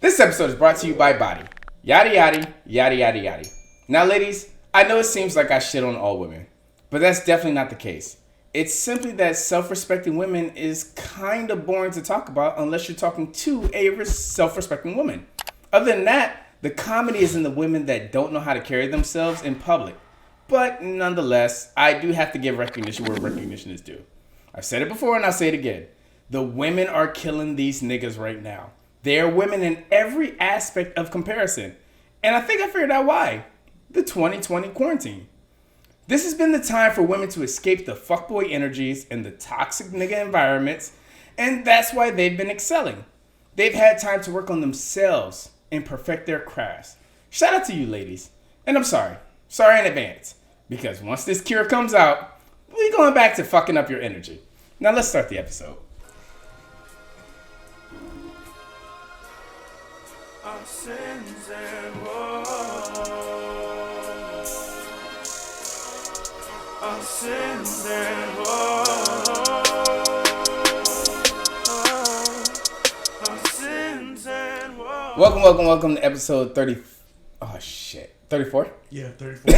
This episode is brought to you by Body. Yada yada, yada yada yada. Now ladies, I know it seems like I shit on all women, but that's definitely not the case. It's simply that self-respecting women is kind of boring to talk about unless you're talking to a self-respecting woman. Other than that, the comedy is in the women that don't know how to carry themselves in public. But nonetheless, I do have to give recognition where recognition is due. I've said it before and I'll say it again. The women are killing these niggas right now. They are women in every aspect of comparison. And I think I figured out why. The 2020 quarantine. This has been the time for women to escape the fuckboy energies and the toxic nigga environments, and that's why they've been excelling. They've had time to work on themselves and perfect their crafts. Shout out to you ladies. And I'm sorry in advance, because once this cure comes out, we're going back to fucking up your energy. Now let's start the episode. Our sins and woes. Our sins and woes. Our sins and woes. Welcome to episode 30. Oh shit. 34? Yeah, 34.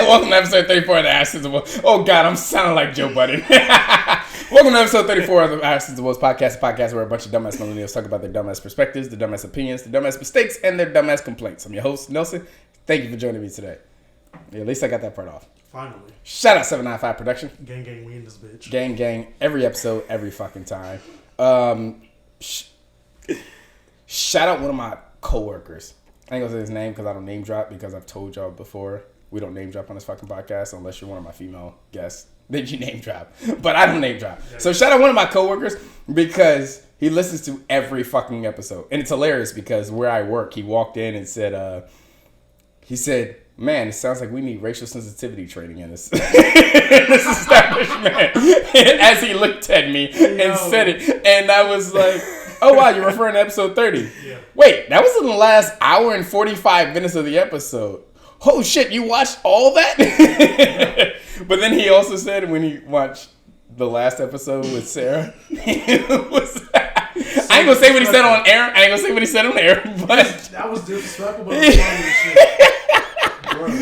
Welcome to episode 34 of the Sins and Woes. Oh god, I'm sounding like Joe Budden. Welcome to episode 34 of the Sins and Woes Podcast, a podcast where a bunch of dumbass millennials talk about their dumbass perspectives, their dumbass opinions, their dumbass mistakes, and their dumbass complaints. I'm your host, Nelson. Thank you for joining me today. Yeah, at least I got that part off. Finally. Shout out 795 Production. Gang, we in this bitch. Gang, every episode, every fucking time. Shout out one of my coworkers. I ain't gonna say his name because I don't name drop, because I've told y'all before, we don't name drop on this fucking podcast unless you're one of my female guests. Then you name drop. But I don't name drop. So shout out one of my coworkers because he listens to every fucking episode. And it's hilarious because where I work, he walked in and said, man, it sounds like we need racial sensitivity training in this, this establishment. As he looked at me and said it. And I was like, oh, wow, you're referring to episode 30. Yeah. Wait, that was in the last hour and 45 minutes of the episode. Oh, shit, you watched all that? But then he also said when he watched the last episode with Sarah, it was... I ain't gonna say what he said on air. But that was disrespectful, but it was funny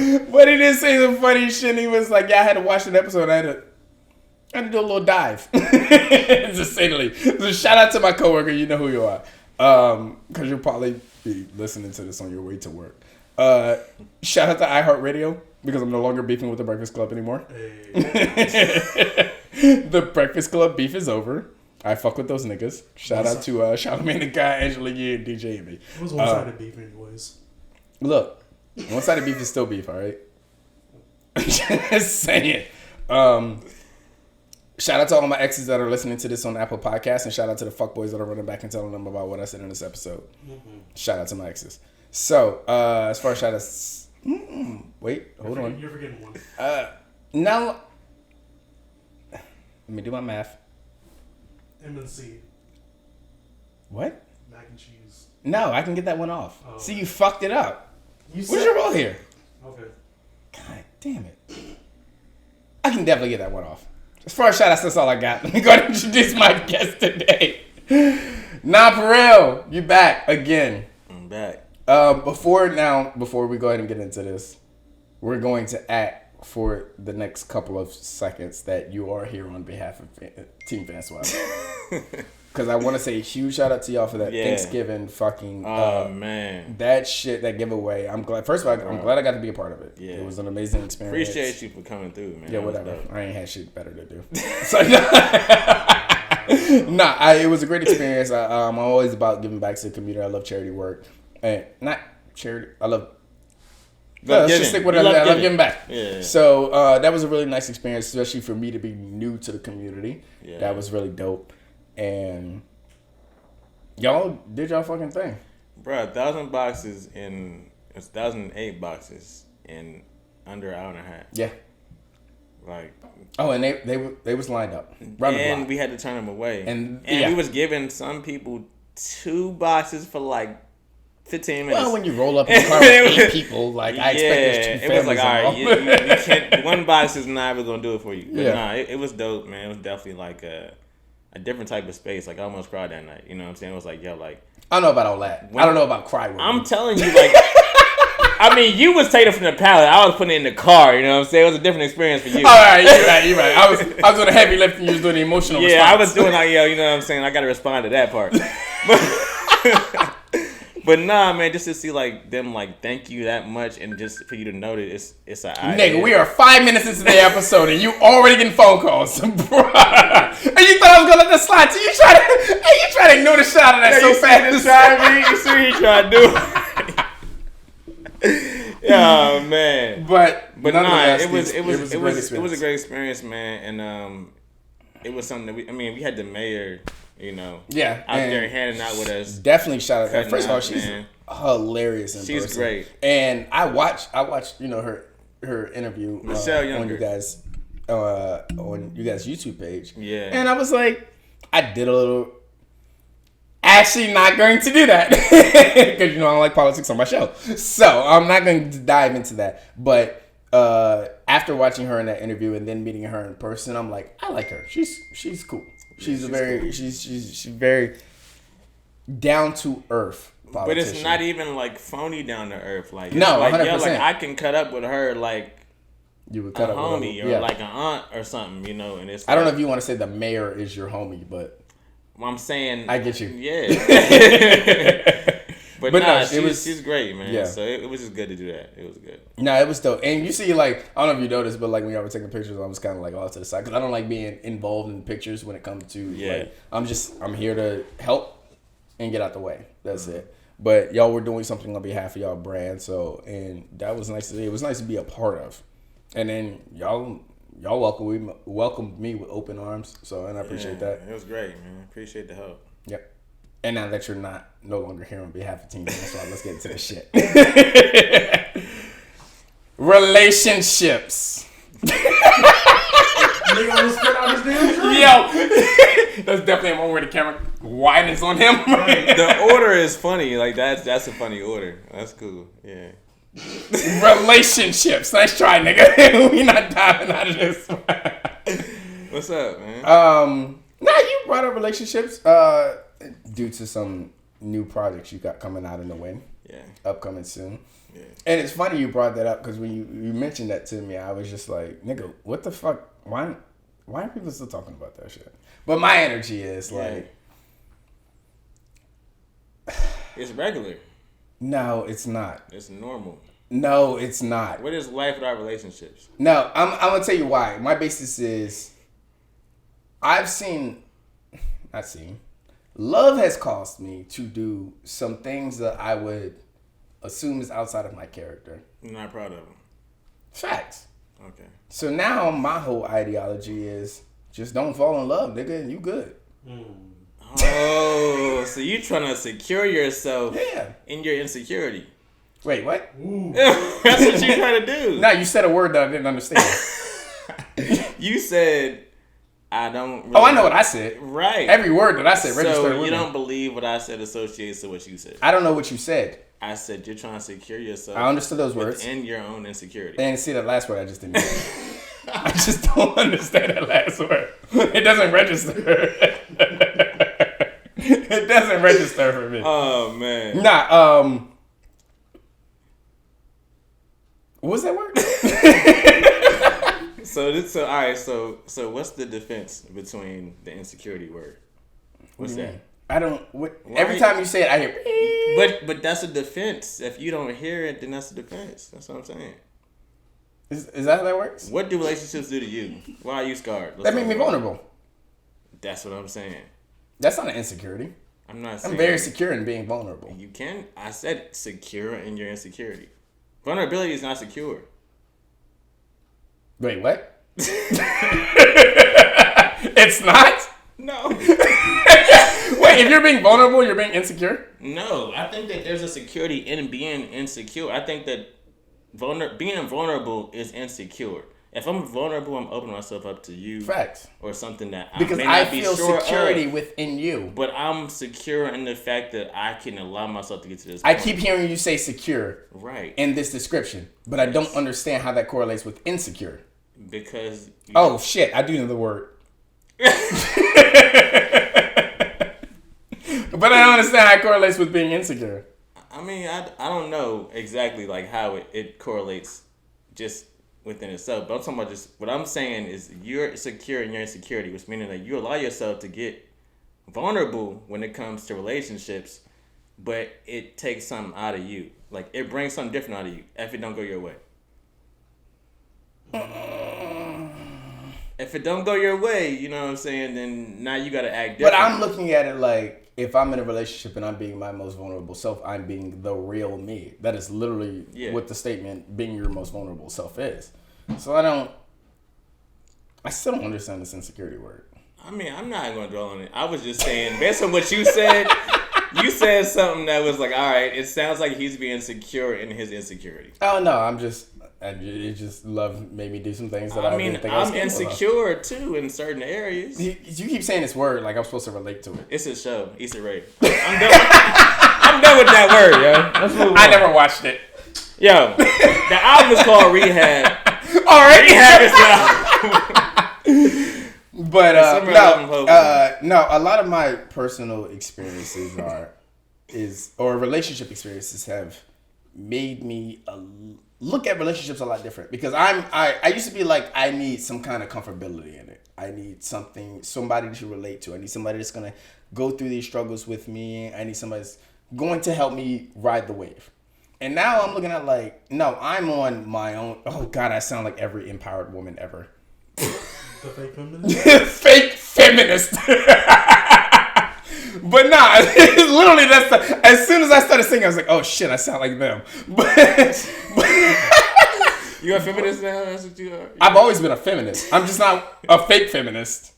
shit. But he did say some funny shit. And he was like, yeah, I had to watch an episode. I had to do a little dive. To say the least. So shout out to my coworker. You know who you are. Because you'll probably be listening to this on your way to work. Shout out to iHeartRadio, because I'm no longer beefing with the Breakfast Club anymore. Hey. The Breakfast Club beef is over. I fuck with those niggas. Shout out to Charlamagne the Guy, Angela Yee, and DJ Envy. It was one-sided beef anyways. Look, one-sided beef is still beef, alright? Just saying. Shout out to all my exes that are listening to this on Apple Podcasts, and shout out to the fuckboys that are running back and telling them about what I said in this episode. Mm-hmm. Shout out to my exes. So, as far as shout outs... Wait, hold on. You're forgetting one. Now... Let me do my math. M&C. What? Mac and cheese. No, I can get that one off. Oh. See, you fucked it up. What's your role here? Okay. God damn it. I can definitely get that one off. As far as shout outs, that's all I got. Let me go ahead and introduce my guest today. NonPareiL, you back again. I'm back. Before we go ahead and get into this, we're going to act for the next couple of seconds that you are here on behalf of Team Fanswap. Because I want to say a huge shout out to y'all for that Thanksgiving fucking man, that shit, that giveaway. I'm glad. First of all, I'm glad I got to be a part of it. Yeah, it was an amazing experience. Appreciate you for coming through, man. Yeah, whatever. I ain't had shit better to do. So it was a great experience. I'm always about giving back to the community. I love charity work, and not charity. I love. Let's just stick with it. I love giving back. Yeah. So that was a really nice experience, especially for me to be new to the community. Yeah. That was really dope. And y'all did y'all fucking thing. Bro, 1,000 boxes in 1,008 boxes in under an hour and a half. Yeah. Like. Oh, and they was lined up. And we had to turn them away. And we was giving some people 2 boxes for like 15 minutes. Well, when you roll up in the car with 8 people, like I expect there's 2 families. It was like, all right, you can't, 1 box is not even gonna do it for you. But it was dope, man. It was definitely like a a different type of space. Like I almost cried that night. You know what I'm saying? It was like, yo, like I don't know about all that. I don't know about cry. I'm telling you, like. I mean, you was taking it from the pallet. I was putting it in the car. You know what I'm saying? It was a different experience for you. All right, you're right. I was doing the heavy lifting. You was doing the emotional. Yeah, response. I was doing like, yo, you know what I'm saying? I got to respond to that part. But nah, man, just to see like them like thank you that much, and just for you to know that it's a nigga. We are 5 minutes into the episode, and you already getting phone calls, bro. And you thought I was gonna let that slide? So you try to ignore the shot of that so fast. You see what he tried to do. Yeah, man. But nah, it was a great experience, man, and it was something that we had the mayor, you know, out there handing out with us. Definitely shout out. First of all, she's hilarious. She's great, and I watched her interview Michelle on you guys on you guys' YouTube page. Yeah, and I was like, I did a little. Actually, not going to do that because I don't like politics on my show, so I'm not going to dive into that. But after watching her in that interview and then meeting her in person, I'm like, I like her. She's cool. She's very down to earth. But it's not even like phony down to earth. Like no, like 100%. Yo, like I can cut up with her like you would cut a up homie with or like an aunt or something, you know. And it's I don't know if you want to say the mayor is your homie, but. I'm saying I get you. Yeah. but nah, she's great, man. Yeah. So it was just good to do that. It was good. Nah, it was dope. And you see, like, I don't know if you noticed, but like when y'all were taking pictures, I was kind of like off to the side because I don't like being involved in pictures when it comes to like I'm here to help and get out the way. That's it. But y'all were doing something on behalf of y'all brand, and that was nice to see. It was nice to be a part of. And then y'all welcomed me with open arms, and I appreciate that. It was great, man. Appreciate the help. Yep. And now that you're no longer here on behalf of Team Dance, let's get into the shit. Relationships. Nigga almost spit out his damn drink. Yo, that's definitely a moment where the camera widens on him. The order is funny. Like that's a funny order. That's cool. Yeah. Relationships. Nice try, nigga. We not diving out of this. What's up, man? You brought up relationships due to some new projects you got coming out in the wind. Yeah. Upcoming soon. Yeah. And it's funny you brought that up because when you mentioned that to me, I was just like, nigga, what the fuck? Why are people still talking about that shit? But my energy is like... It's regular. No, it's not. It's normal. No, it's not. What is life without relationships? No, I'm gonna tell you why. My basis is love has caused me to do some things that I would assume is outside of my character. I'm not proud of them. Facts. Okay. So now my whole ideology is just don't fall in love, nigga, and you good. Oh, so you trying to secure yourself in your insecurity. Wait, what? That's what you trying to do. No, you said a word that I didn't understand. You said, I don't really... Oh, I know what I said. Right. Every word that I said registered with me. So you don't believe what I said associates to what you said. I don't know what you said. I said you're trying to secure yourself. I understood those words. Within your own insecurity. And see that last word I just didn't get. I just don't understand that last word. It doesn't register. It doesn't register for me. Oh, man. Nah, what was that word? So all right, so what's the difference between the insecurity word? What's that? I don't. Every time you say it, I hear. But that's a defense. If you don't hear it, then that's a defense. That's what I'm saying. Is that how that works? What do relationships do to you? Why are you scarred? That make me vulnerable. That's what I'm saying. That's not an insecurity. I'm not saying. I'm very secure in being vulnerable. You can. I said secure in your insecurity. Vulnerability is not secure. Wait, what? It's not? No. Wait, if you're being vulnerable, you're being insecure? No, I think that there's a security in being insecure. I think that being vulnerable is insecure. If I'm vulnerable, I'm opening myself up to you. Facts. Or something that because I may not feel be sure security of, within you. But I'm secure in the fact that I can allow myself to get to this point. I keep hearing you say secure in this description, but I don't understand how that correlates with insecure. Because... Oh, shit. I do know the word. But I don't understand how it correlates with being insecure. I mean, I don't know exactly like how it correlates just within itself. But I'm talking about just what I'm saying is you're secure in your insecurity, which meaning that you allow yourself to get vulnerable when it comes to relationships, but it takes something out of you. Like it brings something different out of you if it don't go your way. If it don't go your way, you know what I'm saying, then now you gotta act different. But I'm looking at it like if I'm in a relationship and I'm being my most vulnerable self, I'm being the real me. That is literally what the statement being your most vulnerable self is. So I still don't understand this insecurity word. I mean, I'm not going to dwell on it. I was just saying, based on what you said, you said something that was like, all right, it sounds like he's being secure in his insecurity. Oh, no, it just made me do some things that I didn't think I was capable of. I'm insecure too in certain areas. You keep saying this word like I'm supposed to relate to it. It's a show, Issa Rae. I'm done with that word, yo. Let's move on. I never watched it. Yo, the album is called Rehab. All right. Rehab is the album. But no, a lot of my personal experiences or relationship experiences have made me look at relationships a lot different, because I used to be like, I need some kind of comfortability in it. I need somebody to relate to. I need somebody that's gonna go through these struggles with me. I need somebody that's going to help me ride the wave. And now I'm looking at like, no, I'm on my own. Oh God, I sound like every empowered woman ever. The fake feminist? Fake feminist. But nah, literally as soon as I started singing, I was like, oh shit, I sound like them. But you a feminist now? That's what you are? I've always been a feminist. I'm just not a fake feminist.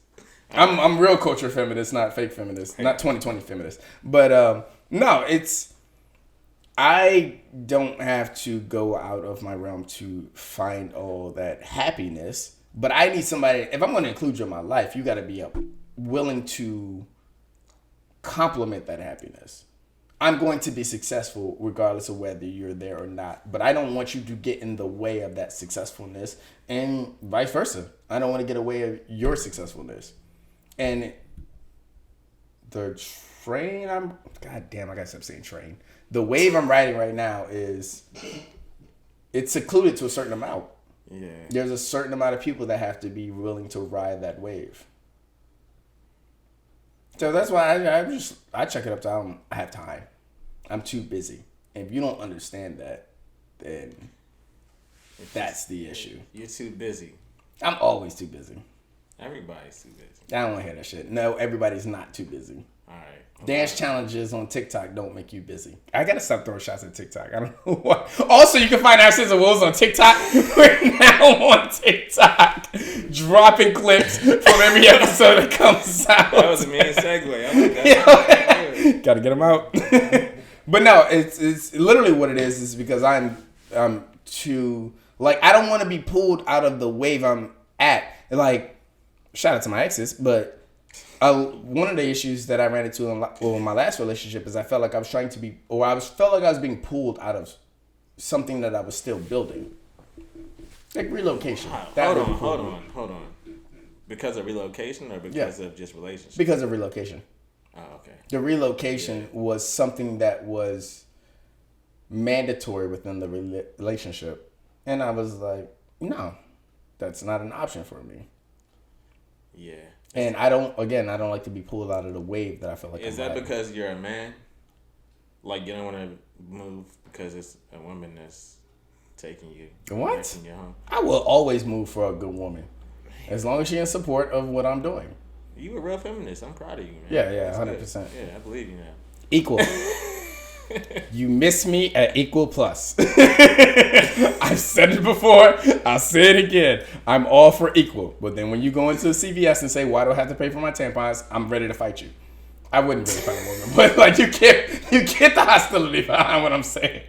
I'm real culture feminist, not fake feminist. Not 2020 feminist. But no, I don't have to go out of my realm to find all that happiness. But I need somebody, if I'm going to include you in my life, you got to be willing to complement that happiness. I'm going to be successful regardless of whether you're there or not. But I don't want you to get in the way of that successfulness, and vice versa. I don't want to get away of your successfulness. And the train God damn, I got to stop saying train. The wave I'm riding right now it's secluded to a certain amount. Yeah. There's a certain amount of people that have to be willing to ride that wave. So that's why I check it up to I have time. I'm too busy. And if you don't understand that, then that's the issue. You're too busy. I'm always too busy. Everybody's too busy. I don't want to hear that shit. No, everybody's not too busy. All right. Dance challenges on TikTok don't make you busy. I gotta stop throwing shots at TikTok. I don't know why. Also, you can find our Sins and Woes on TikTok. We're now on TikTok, dropping clips from every episode that comes out. That was a mean segue. I like that. Gotta get them out. But no, it's literally what it is because I'm too, like, I don't want to be pulled out of the wave I'm at. Like, shout out to my exes, but one of the issues that I ran into in my last relationship is I felt like I was trying to be, or felt like I was being pulled out of something that I was still building. Like relocation. Hold on. Because of relocation or because of just relationship? Because of relocation. Oh, okay. The relocation was something that was mandatory within the relationship. And I was like, no, that's not an option for me. Yeah. And I don't like to be pulled out of the wave that I feel like Is that because you're a man? Like, you don't want to move because it's a woman that's taking you. What? You home? I will always move for a good woman. As long as she's in support of what I'm doing. You a real feminist. I'm proud of you, man. Yeah, 100%. Yeah, I believe you now. Equal. You miss me at equal plus. I've said it before. I'll say it again. I'm all for equal. But then when you go into CVS and say, why do I have to pay for my tampons? I'm ready to fight you. I wouldn't really fight a woman. But like you get the hostility behind what I'm saying.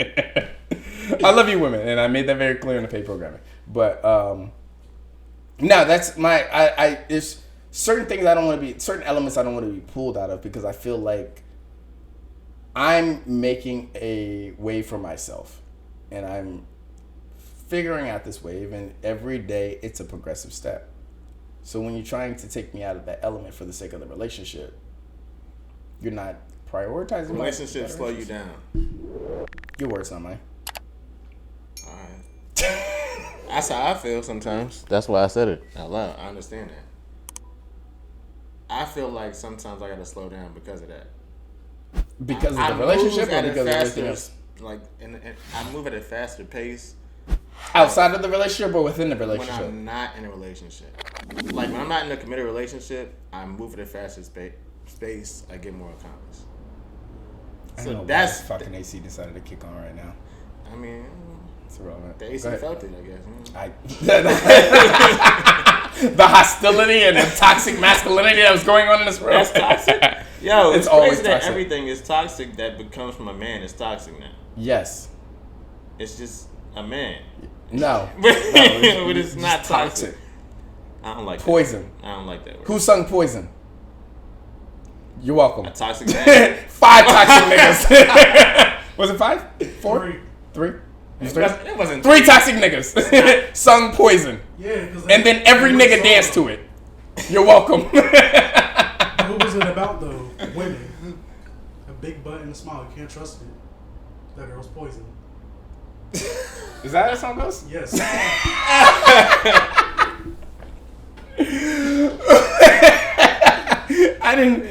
I love you women. And I made that very clear in the paid programming. But no, that's there's certain things certain elements I don't want to be pulled out of because I feel like I'm making a wave for myself, and I'm figuring out this wave, and every day it's a progressive step. So when you're trying to take me out of that element for the sake of the relationship, you're not prioritizing relationships slow you down. Your words, not mine. All right. That's how I feel sometimes. That's why I said it out loud. I understand that. I feel like sometimes I gotta slow down because of that. Because of the relationship or because of everything faster, else? like, and I move at a faster pace. Outside of the relationship or within the relationship? When I'm not in a relationship. Like, when I'm not in a committed relationship, I move at a faster space. I get more accomplished. So that's fucking AC decided to kick on right now. I mean, it's irrelevant. The AC felt it, I guess. The hostility and the toxic masculinity that was going on in this room. That's toxic. Yo, it's always crazy that toxic. everything is toxic that becomes from a man is toxic now. Yes. It's just a man. No. But it's not toxic. I don't like Poison. That. I don't like that word. Who sung Poison? You're welcome. A toxic man. 5 toxic niggas. Was it 5? 4? 3? It wasn't 3 toxic niggas sung Poison. Yeah, and then every nigga danced to it. You're welcome. What was it about though? Women. A big butt and a smile. You can't trust it. That girl's poison. Is that how that song goes? Yes. I don't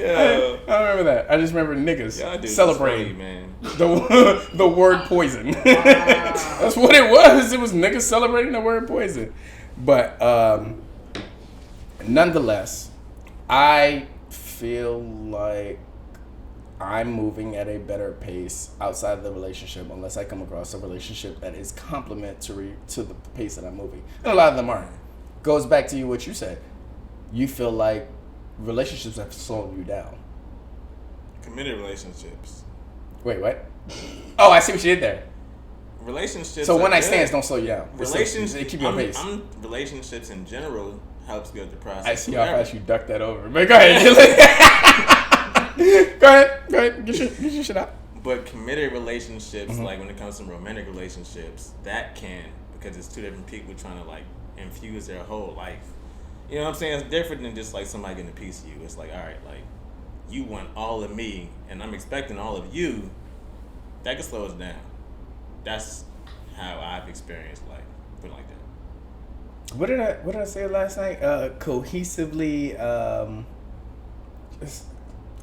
remember that. I just remember niggas celebrating man. the word poison. That's what it was. It was niggas celebrating the word poison. But nonetheless, I feel like I'm moving at a better pace outside of the relationship unless I come across a relationship that is complementary to the pace that I'm moving. And a lot of them aren't. Goes back to what you said. You feel like relationships have slowed you down. Committed relationships. Wait, what? Oh, I see what you did there. Relationships. So one night stands don't slow you down. Relationships. They keep you on pace. Relationships in general helps build the process. I see how fast you ducked that over. But go ahead. Go ahead. Get your shit out. But committed relationships, like when it comes to romantic relationships, that can, because it's two different people trying to like infuse their whole life. You know what I'm saying? It's different than just like somebody getting a piece of you. It's like, all right, like you want all of me, and I'm expecting all of you. That can slow us down. That's how I've experienced life. Put it like that. What did I say last night? Cohesively,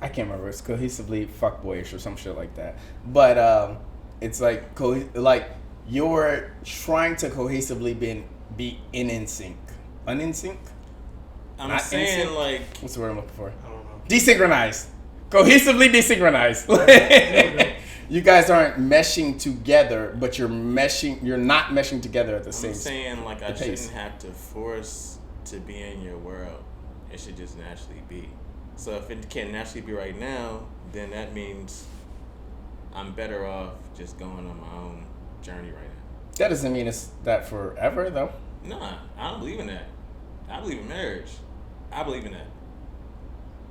I can't remember. It's cohesively fuckboyish or some shit like that. But it's like you're trying to cohesively be in sync. In sync? I'm Not saying sync? like, what's the word I'm looking for? I don't know. Desynchronized. Cohesively desynchronized. You guys aren't meshing together, but you're not meshing together at the same time. I'm saying like I pace. shouldn't have to force to be in your world. It should just naturally be. So if it can't naturally be right now, then that means I'm better off just going on my own journey right now. That doesn't mean it's that forever, though. Nah, I don't believe in that. I believe in marriage. I believe in that.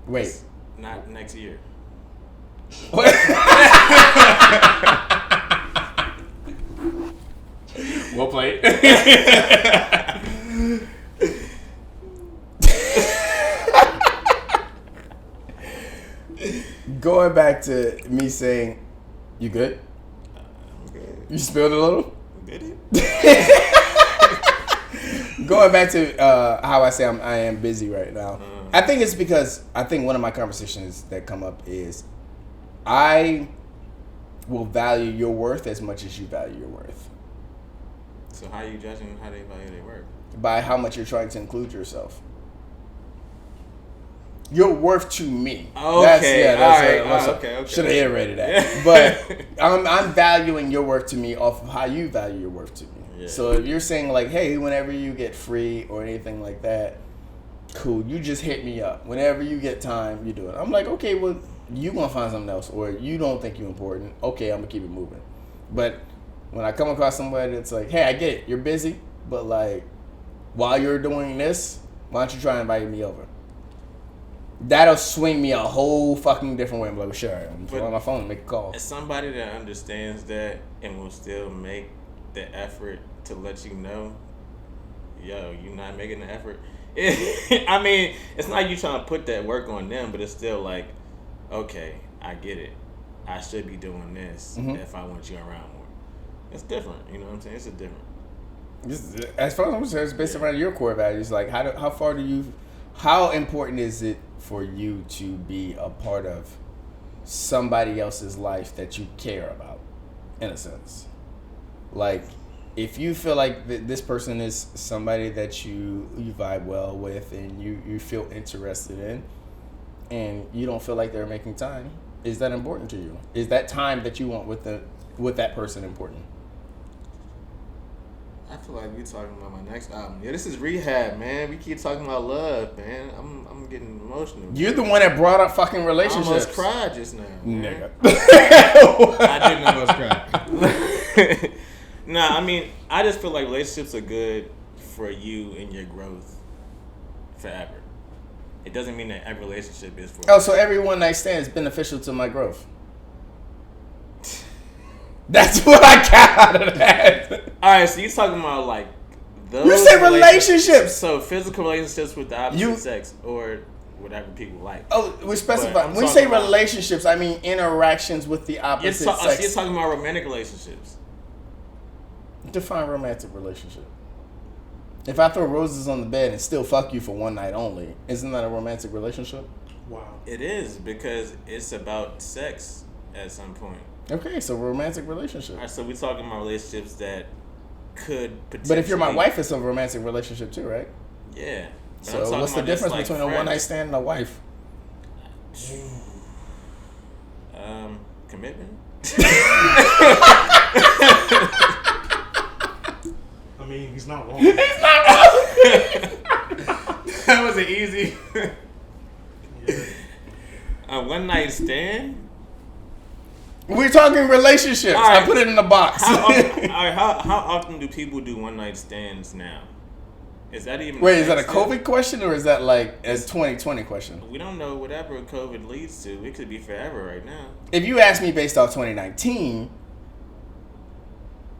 Wait. It's not next year. Well played. Going back to me saying, you good? I'm good. You spilled a little? Did it? Going back to how I say I am busy right now. I think it's because I think one of my conversations that come up is I will value your worth as much as you value your worth. So how are you judging how they value their work? By how much you're trying to include yourself. Your worth to me. Okay. Okay. Should have iterated that. But I'm valuing your worth to me off of how you value your worth to me. Yeah. So if you're saying like, hey, whenever you get free or anything like that, cool, you just hit me up. Whenever you get time, you do it. I'm like, okay, well, you gonna find something else, or you don't think you're important. Okay, I'm gonna keep it moving. But when I come across somebody that's like, hey, I get it, you're busy, but like, while you're doing this, why don't you try and invite me over? That'll swing me a whole fucking different way. I'm like, sure, I'm on my phone and make a call. As somebody that understands that and will still make the effort to let you know, yo, you're not making the effort. I mean, it's not you trying to put that work on them, but it's still like, okay, I get it. I should be doing this if I want you around more. It's different, you know what I'm saying? It's a different. As far as I'm concerned, it's based around your core values. Like, how important is it for you to be a part of somebody else's life that you care about, in a sense? Like, if you feel like this person is somebody that you vibe well with and you feel interested in, and you don't feel like they're making time, is that important to you? Is that time that you want with that person important? I feel like we're talking about my next album. Yeah, this is Rehab, man. We keep talking about love, man. I'm getting emotional. You're the one that brought up fucking relationships. I almost cried just now, nigga. I didn't almost cry. Nah, I mean, I just feel like relationships are good for you and your growth forever. It doesn't mean that every relationship is for. Oh, so every one night stand is beneficial to my growth. That's what I got out of that. All right, so you're talking about like those. You said relationships. So physical relationships with the opposite sex or whatever people like. Oh, we specify. When you say relationships, I mean interactions with the opposite sex. You're talking about romantic relationships. Define romantic relationship. If I throw roses on the bed and still fuck you for one night only, isn't that a romantic relationship? Wow. It is, because it's about sex at some point. Okay, so romantic relationship. All right, so we're talking about relationships that could potentially. But if you're my wife, it's a romantic relationship too, right? Yeah. So what's the difference between a one night stand and a wife? Commitment. I mean, he's not wrong. He's not wrong. That was an easy. Yeah. A one night stand. We're talking relationships. Right. I put it in the box. How often do people do one night stands now? Is that even? Wait, is that a COVID question or is that like a 2020 question? We don't know. Whatever COVID leads to, it could be forever right now. If you ask me based off 2019,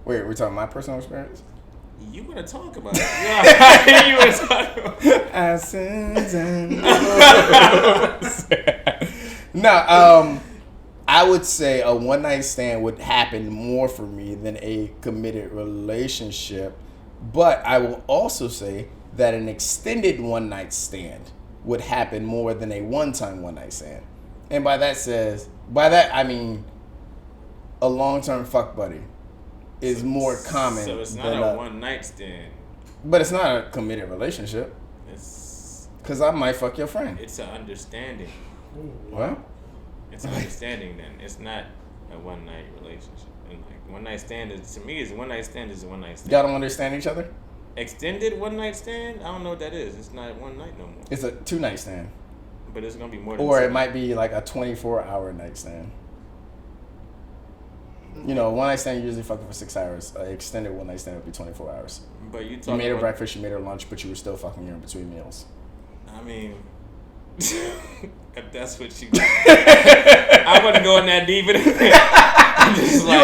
wait, we're talking my personal experience. You want to talk about it? Yeah, you want to talk about it. Our sins and woes. No, I would say a one night stand would happen more for me than a committed relationship. But I will also say that an extended one night stand would happen more than a one-time one night stand. And by that I mean a long-term fuck buddy is more common. So it's not a one night stand. But it's not a committed relationship. It's because I might fuck your friend. It's an understanding. What? It's an understanding then. It's not a one night relationship. And like one night stand is, to me, is a one night stand is a one night stand. Y'all don't understand each other? Extended one night stand? I don't know what that is. It's not one night no more. It's a 2 night stand. But it's gonna be more than or 2. It might be like a 24-hour night stand. You know, one night stand you usually fucking for 6 hours. An extended one night stand would be 24 hours. But you made her breakfast, you made her lunch, but you were still fucking her in between meals. I mean, if that's what you I wouldn't go in that deep. You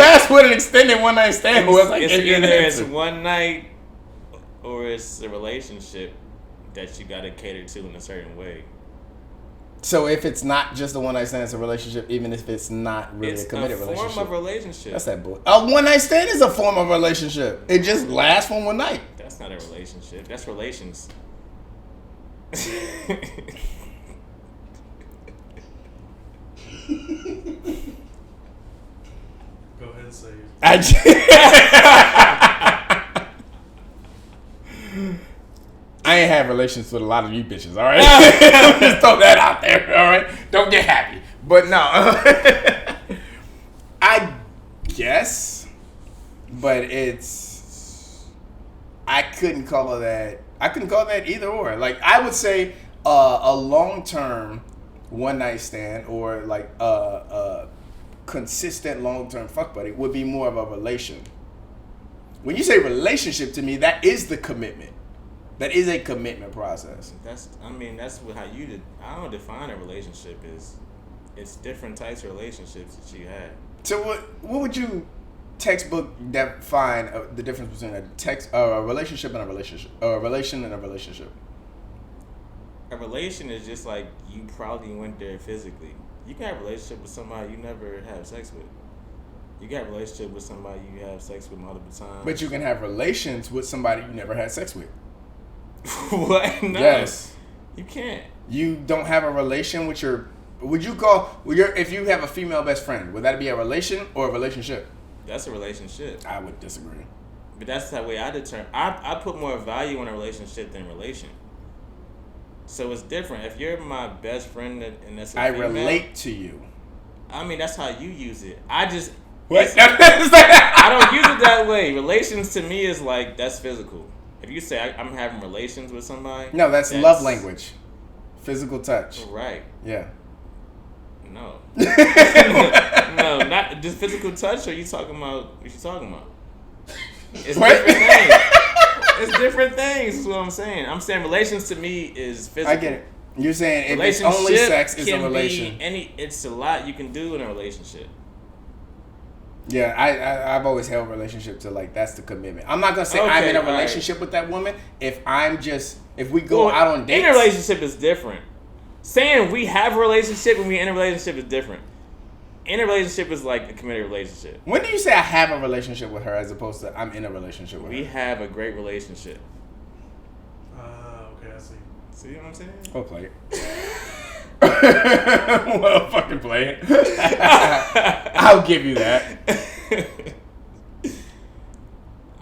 asked what an extended one night stand was. It's either it's one night or it's a relationship that you gotta cater to in a certain way. So if it's not just a one night stand, it's a relationship, even if it's not really a committed relationship. It's a form of relationship. That's that bull. A one night stand is a form of relationship. It just lasts for one night. That's not a relationship. That's relations. Go ahead and say it. I ain't had relations with a lot of you bitches, all right? Just throw that out there, all right? Don't get happy. But no. I guess. But I couldn't call that either or. Like, I would say a long-term one-night stand or like a consistent long-term fuck buddy would be more of a relation. When you say relationship to me, that is the commitment. That is a commitment process. That's how you. I don't define a relationship as. It's different types of relationships that you have. So what would you textbook define the difference between a relationship and a relationship, or a relation and a relationship? A relation is just like you probably went there physically. You can have a relationship with somebody you never have sex with. You can have a relationship with somebody you have sex with multiple times. But you can have relations with somebody you never had sex with. What? No. Yes. You can't. You don't have a relation with your... Would you call... If you have a female best friend, would that be a relation or a relationship? That's a relationship. I would disagree. But that's the way I determine. I put more value in a relationship than relation. So it's different. If you're my best friend and that's a female, relate to you. I mean, that's how you use it. I just... What? I don't use it that way. Relations to me is like, that's physical. If you say I'm having relations with somebody... No, that's love language. Physical touch. Right. Yeah. No. No, not just physical touch, or you talking about... What you talking about? It's different things. It's different things, is what I'm saying. I'm saying relations to me is physical. I get it. You're saying if it's only sex, it's a relation. It's a lot you can do in a relationship. Yeah, I've always held relationship to like that's the commitment. I'm not gonna say I'm in a relationship with that woman if we go out on dates. In a relationship is different. Saying we have a relationship and we in a relationship is different. In a relationship is like a committed relationship. When do you say I have a relationship with her as opposed to I'm in a relationship with her? We have a great relationship. Okay, I see. See what I'm saying? We'll play it. Well, fucking play it. I'll give you that.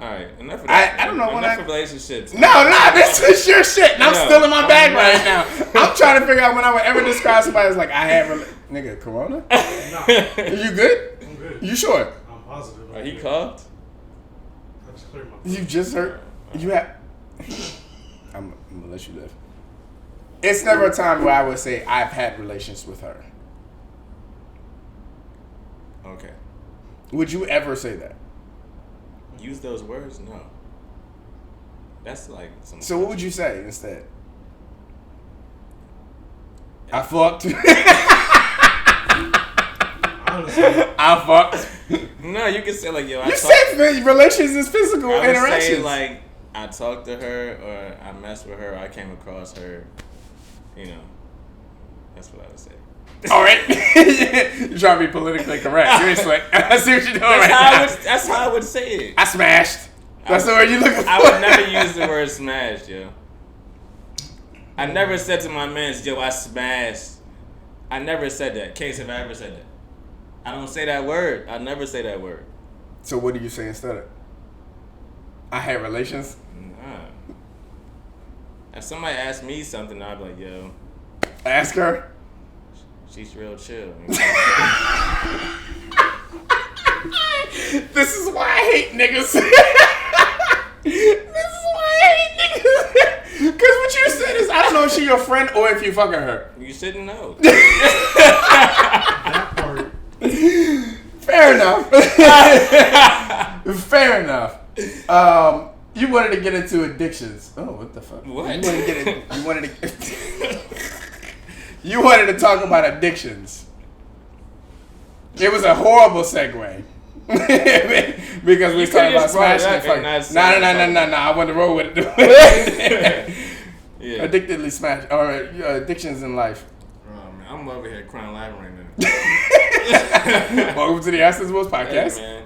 Alright, enough of that. I don't know enough of relationships. No, this is your shit. And I'm still in my bag right now. I'm trying to figure out when I would ever describe somebody as like, I have nigga, Corona? No. You good? I'm good. You sure? I'm positive. He coughed? I just cleared my You just heard? You have... I'm gonna let you live. It's never a time where I would say I've had relations with her. Okay. Would you ever say that? Use those words? No. That's like some... So what would you say instead? I fucked. Honestly. I fucked. No, you can say like, yo, You said relations is physical I would interactions. say like, I talked to her, or I messed with her, or I came across her. You know, that's what I would say. All right. You're trying to be politically correct. You're just like, I see what you're doing now. That's how I would say it. I smashed. That's the word you're looking for. I would never use the word smash, yo. I never said to my mans, yo, I smashed. I never said that. Case, have I ever said that? I don't say that word. I never say that word. So what do you say instead of? I had relations? Nah. If somebody asked me something, I'd be like, yo. Ask her? She's real chill. This is why I hate niggas. This is why I hate niggas. Because what you said is, I don't know if she your friend or if you fucking her. You shouldn't know. That part. Fair enough. Fair enough. You wanted to get into addictions. Oh, what the fuck? What? You wanted to talk about addictions. It was a horrible segue. Because we were talking about smashing and fucking. No. I want to roll with it. Yeah. Addictedly smash. Or addictions in life. Oh, man. I'm over here crying laughing right now. Welcome to the Sins and Woes Podcast. Hey,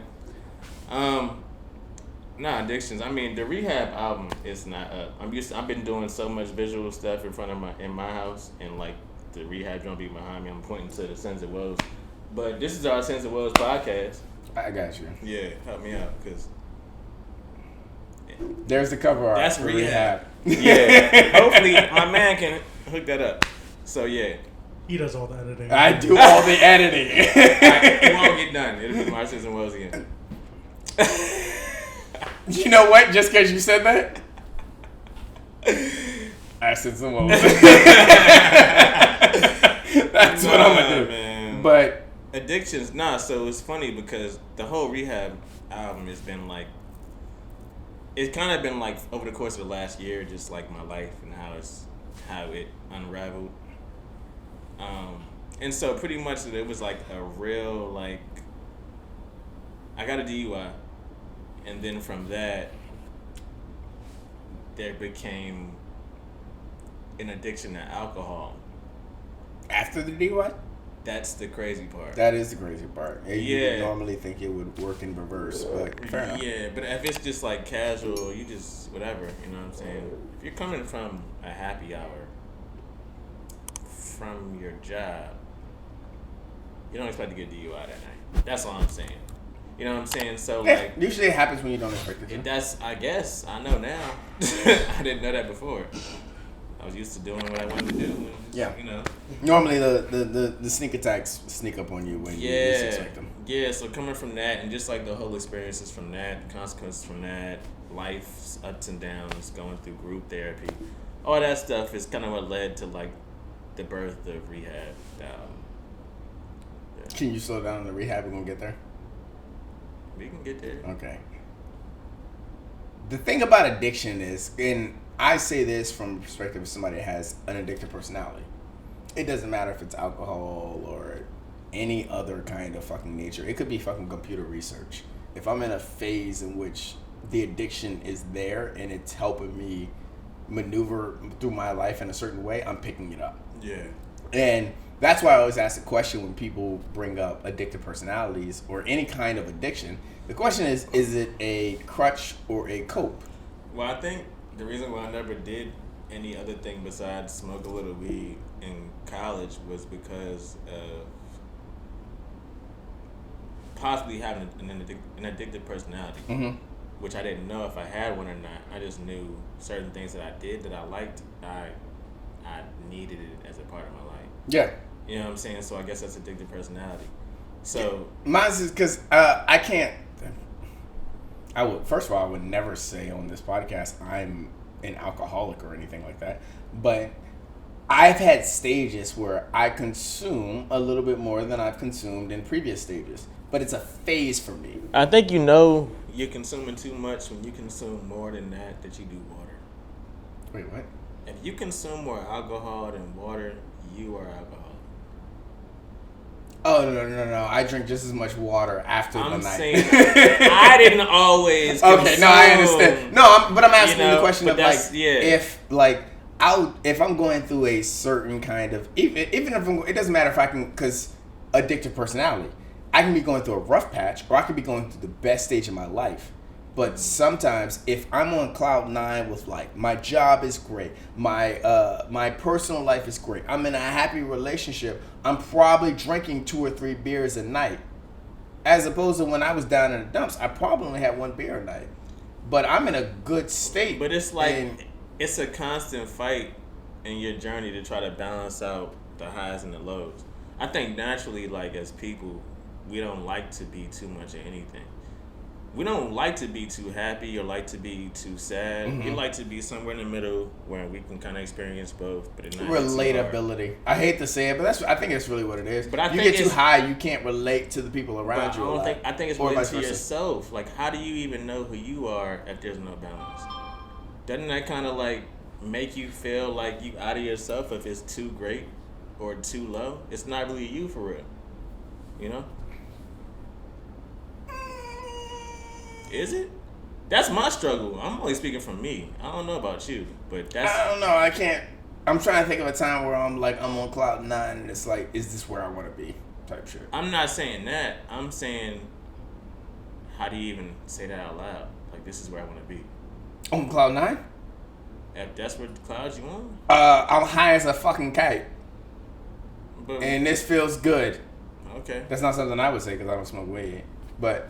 man. Nah, addictions. I mean, the Rehab album is not up. I've been doing so much visual stuff in my house, and like the Rehab drum beat behind me. I'm pointing to the Sins and Woes. But this is our Sins and Woes podcast. I got you. Yeah, help me out, cause there's the cover art. That's for Rehab. Yeah. Hopefully, my man can hook that up. So yeah. He does all the editing. I do all the editing. It won't get done. It'll be my Sins and Woes again. You know what? Just because you said that, I said some woes. That's what I'm gonna do. Man. But addictions, so it's funny because the whole Rehab album has been like, it's kind of been like over the course of the last year, just like my life and how it unraveled. And so pretty much it was like a real like, I got a DUI, and then from that there became an addiction to alcohol. After the DUI? That's the crazy part. That is the crazy part. Yeah. You would normally think it would work in reverse, but fair enough. Yeah, but if it's just like casual, you just whatever, you know what I'm saying? If you're coming from a happy hour from your job, you don't expect to get DUI that night. That's all I'm saying. You know what I'm saying? So like usually it happens when you don't expect it. that's I guess I know now. I didn't know that before. I was used to doing what I wanted to do. And, Yeah. You know. Normally the sneak attacks sneak up on you when you least expect them. Yeah, so coming from that and just like the whole experiences from that, the consequences from that, life's ups and downs, going through group therapy, all that stuff is kind of what led to like the birth of Rehab. Yeah. Can you slow down the Rehab? We're gonna get there. We can get there. Okay. The thing about addiction is, and I say this from the perspective of somebody that has an addictive personality. It doesn't matter if it's alcohol or any other kind of fucking nature. It could be fucking computer research. If I'm in a phase in which the addiction is there and it's helping me maneuver through my life in a certain way, I'm picking it up. Yeah. And that's why I always ask the question when people bring up addictive personalities or any kind of addiction. The question is it a crutch or a cope? Well, I think the reason why I never did any other thing besides smoke a little weed in college was because of possibly having an addictive personality, which I didn't know if I had one or not. I just knew certain things that I did that I liked, I needed it as a part of my life. Yeah. You know what I'm saying? So I guess that's addictive personality. So mine's is because I can't. First of all, I would never say on this podcast I'm an alcoholic or anything like that. But I've had stages where I consume a little bit more than I've consumed in previous stages. But it's a phase for me. I think you know you're consuming too much when you consume more than that you do water. Wait, what? If you consume more alcohol than water, you are alcoholic. Oh, no. I drink just as much water after the night. I'm saying I didn't always consume. Okay, no, I understand. No, but I'm asking you the question of if I'm going through a certain kind of, even if it doesn't matter if I can, because addictive personality, I can be going through a rough patch or I could be going through the best stage of my life. But sometimes if I'm on cloud 9 with like my job is great, my personal life is great, I'm in a happy relationship, I'm probably drinking 2 or 3 beers a night. As opposed to when I was down in the dumps, I probably only had 1 beer a night. But I'm in a good state. But it's like it's a constant fight in your journey to try to balance out the highs and the lows. I think naturally, like as people, we don't like to be too much of anything. We don't like to be too happy or like to be too sad. We like to be somewhere in the middle where we can kind of experience both, but it's not relatability. I hate to say it, but I think it's really what it is. But I you think get too high, you can't relate to the people around you. I think it's related to yourself. Like, how do you even know who you are if there's no balance? Doesn't that kind of like make you feel like you out of yourself if it's too great or too low? It's not really you for real, you know? Is it? That's my struggle. I'm only speaking from me. I don't know about you, but that's... I don't know. I can't... I'm trying to think of a time where I'm on cloud 9 and it's like, is this where I want to be? Type shit. I'm not saying that. I'm saying, how do you even say that out loud? Like, this is where I want to be. On cloud 9? If that's what clouds you on? I'm high as a fucking kite. But, and this feels good. Okay. That's not something I would say because I don't smoke weed. But...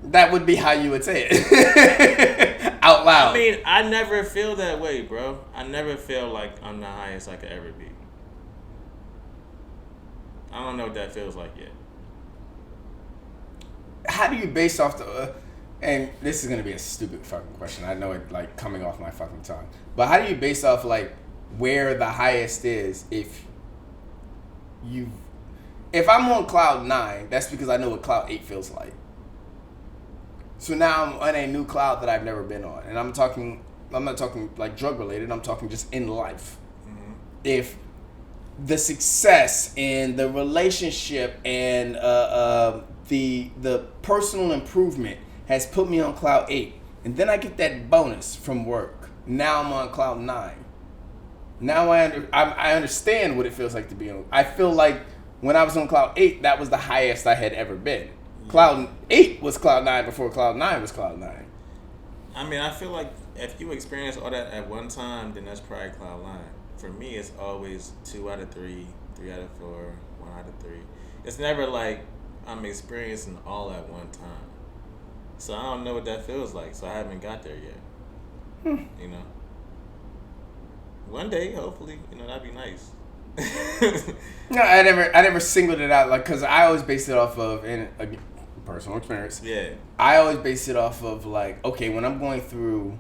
that would be how you would say it. Out loud. I mean, I never feel that way, bro. I never feel like I'm the highest I could ever be. I don't know what that feels like yet. How do you base off the... and this is going to be a stupid fucking question. I know it like coming off my fucking tongue. But how do you base off like where the highest is if I'm on cloud 9, that's because I know what cloud 8 feels like. So now I'm on a new cloud that I've never been on. And I'm not talking like drug related, I'm talking just in life. Mm-hmm. If the success and the relationship and the personal improvement has put me on cloud 8, and then I get that bonus from work, now I'm on cloud 9. Now I understand what it feels like to be on. I feel like when I was on Cloud 8, that was the highest I had ever been. Cloud 8 was Cloud 9 before Cloud 9 was Cloud 9. I mean, I feel like if you experience all that at one time, then that's probably Cloud 9. For me, it's always 2 out of 3, 3 out of 4, 1 out of 3. It's never like I'm experiencing all at one time. So I don't know what that feels like. So I haven't got there yet. You know? One day, hopefully, that'd be nice. No, I never singled it out, like, because I always base it off of personal experience. Yeah. I always base it off of, like, okay, when I'm going through,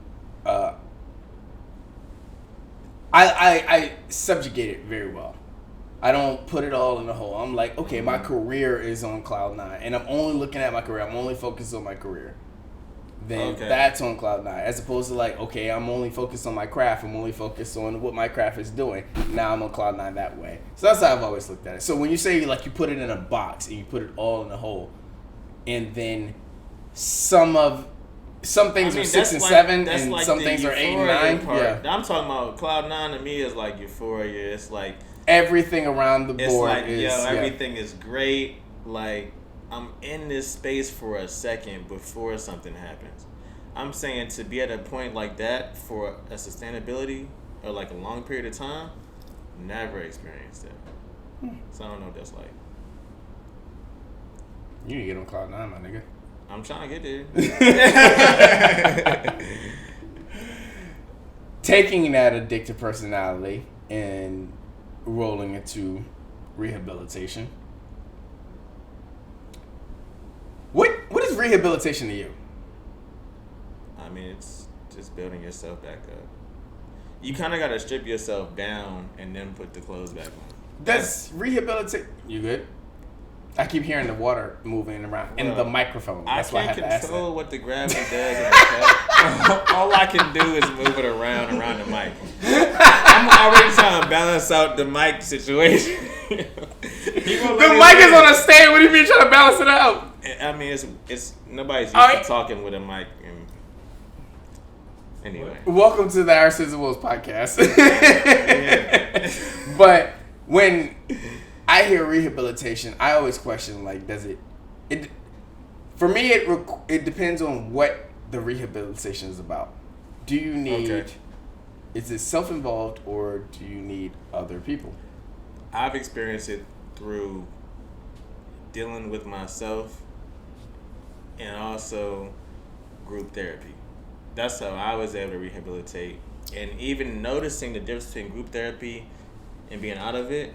I subjugate it very well. I don't put it all in a hole. I'm like, okay, my career is on Cloud 9, and I'm only looking at my career. I'm only focused on my career. Then that's on Cloud 9, as opposed to like, okay, I'm only focused on my craft. I'm only focused on what my craft is doing. Now I'm on Cloud 9 that way. So that's how I've always looked at it. So when you say like you put it in a box and you put it all in a hole, and then some things are 6 and 7, and like some things are 8 and 9. Part. Yeah, I'm talking about Cloud 9 to me is like euphoria. It's like everything around the board. It's like, is everything is great. Like, I'm in this space for a second before something happens. I'm saying to be at a point like that for a sustainability or like a long period of time, never experienced it. So I don't know what that's like. You need to get on Cloud 9, my nigga. I'm trying to get there. Taking that addictive personality and rolling into rehabilitation. What is rehabilitation to you? I mean, it's just building yourself back up. You kind of got to strip yourself down and then put the clothes back on. That's rehabilitation. You good? I keep hearing the water moving around in the microphone. That's why I have to ask that. I can't control what the gravity does in the cup. All I can do is move it around the mic. I'm already trying to balance out the mic situation. The mic is on a stand. What do you mean trying to balance it out? I mean, it's nobody's used to talking with a mic. Anyway. Welcome to the Sins and Woes Podcast. But when I hear rehabilitation, I always question, like, does it for me, it depends on what the rehabilitation is about. Do you need, is it self-involved, or do you need other people? I've experienced it through dealing with myself and also group therapy. That's how I was able to rehabilitate. And even noticing the difference between group therapy and being out of it,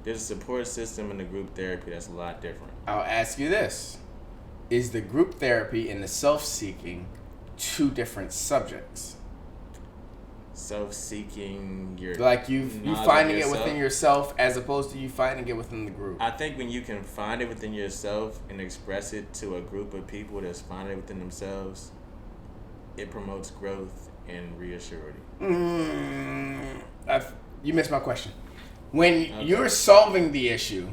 there's a support system in the group therapy that's a lot different. I'll ask you this. Is the group therapy and the self-seeking two different subjects? Self-seeking, you're like you finding it within yourself as opposed to you finding it within the group. I think when you can find it within yourself and express it to a group of people that's finding it within themselves, it promotes growth and reassurance. You missed my question. When you're solving the issue,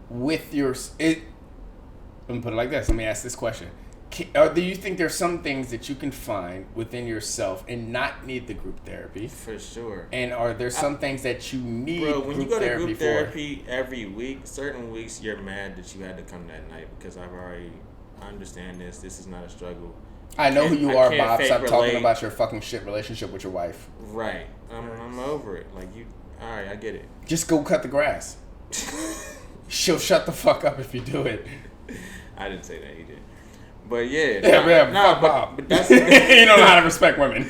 with let me put it like this. Let me ask this question. Do you think there's some things that you can find within yourself and not need the group therapy? For sure. And are there some things that you need when you go to group therapy every week, certain weeks you're mad that you had to come that night because I understand this. This is not a struggle. I know who you are, Bob. Stop talking about your fucking shit relationship with your wife. Right. I'm over it. Like, all right, I get it. Just go cut the grass. She'll shut the fuck up if you do it. I didn't say that, he did. But yeah. But that's... You don't know how to respect women.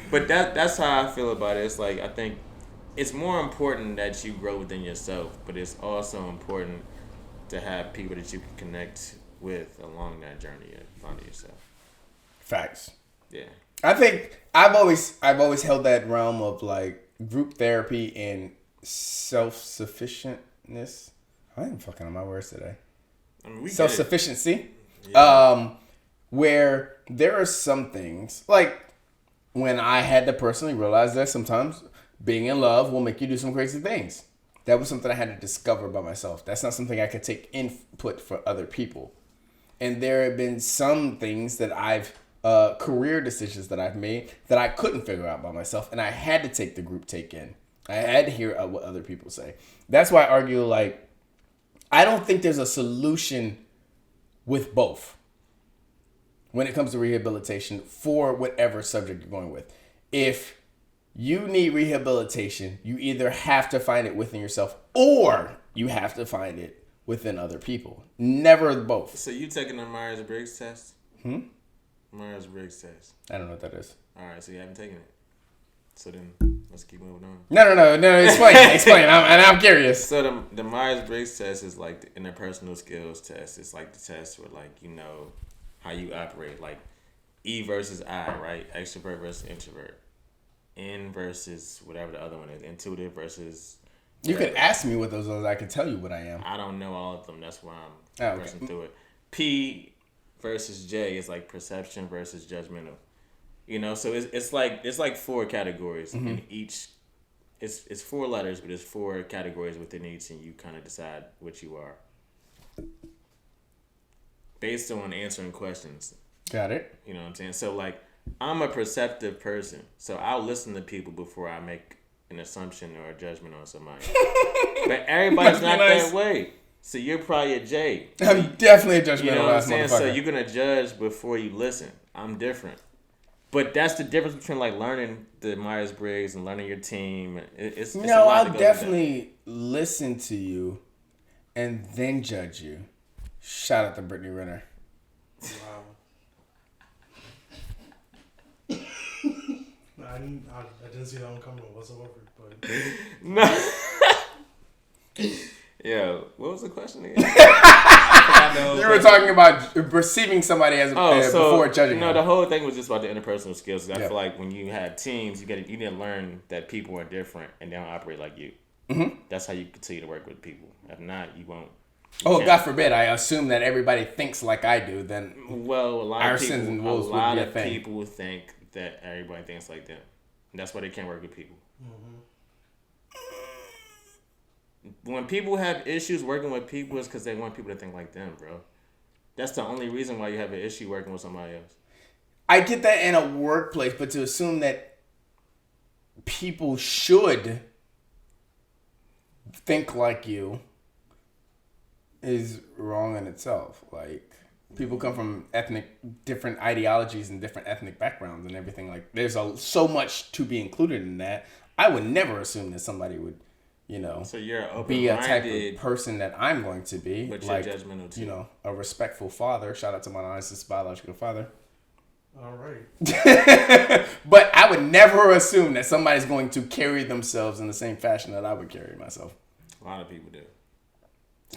But that's how I feel about it. It's like, I think it's more important that you grow within yourself, but it's also important to have people that you can connect with along that journey of finding yourself. Facts. Yeah. I think I've always held that realm of like group therapy and self-sufficientness. I ain't fucking on my words today. I mean, self-sufficiency. Yeah. Where there are some things, like when I had to personally realize that sometimes being in love will make you do some crazy things. That was something I had to discover by myself. That's not something I could take input for other people. And there have been some things that career decisions that I've made that I couldn't figure out by myself, and I had to take the group take in. I had to hear what other people say. That's why I argue, like, I don't think there's a solution with both when it comes to rehabilitation for whatever subject you're going with. If you need rehabilitation, you either have to find it within yourself or you have to find it within other people. Never both. So you taking the Myers-Briggs test? Myers-Briggs test. I don't know what that is. All right, so you haven't taken it. So then let's keep moving on. No. Explain. I'm curious. So the Myers-Briggs test is like the interpersonal skills test. It's like the test where, like, you know how you operate, like E versus I, right? Extrovert versus introvert. N versus whatever the other one is. Intuitive versus. You could ask me what those are. I could tell you what I am. I don't know all of them. That's why I'm rushing through it. P versus J is like perception versus judgmental. You know, so it's like 4 categories in each. It's 4 letters, but it's 4 categories within each, and you kind of decide what you are based on answering questions. Got it. You know what I'm saying? So, like, I'm a perceptive person, so I'll listen to people before I make an assumption or a judgment on somebody. But everybody's not that way. So you're probably a J. I'm definitely a judgmental. You know what I'm saying? So you're gonna judge before you listen. I'm different. But that's the difference between, like, learning the Myers-Briggs and learning your team. It's no, I'll definitely listen to you and then judge you. Shout out to Brittany Renner. Wow. I didn't see that one coming whatsoever, but no. Yeah, what was the question again? You were talking about perceiving somebody as before judging. No, them. The whole thing was just about the interpersonal skills. I Yeah. feel like when you had teams, you didn't learn that people are different and they don't operate like you. That's how you continue to work with people. If not, you won't. God forbid, I assume that everybody thinks like I do. Then well, a lot of Sins and people, Woes would be a thing. people think that everybody thinks like them. And that's why they can't work with people. When people have issues working with people, it's because they want people to think like them, bro. That's the only reason why you have an issue working with somebody else. I get that in a workplace, but to assume that people should think like you is wrong in itself. Like, people come from different ideologies and different ethnic backgrounds and everything. Like, there's so much to be included in that. I would never assume that somebody would, so you're be a type of person that I'm going to be. But like, you're judgmental too. A respectful father. Shout out to my nicest biological father. all right. But I would never assume that somebody's going to carry themselves in the same fashion that I would carry myself. A lot of people do.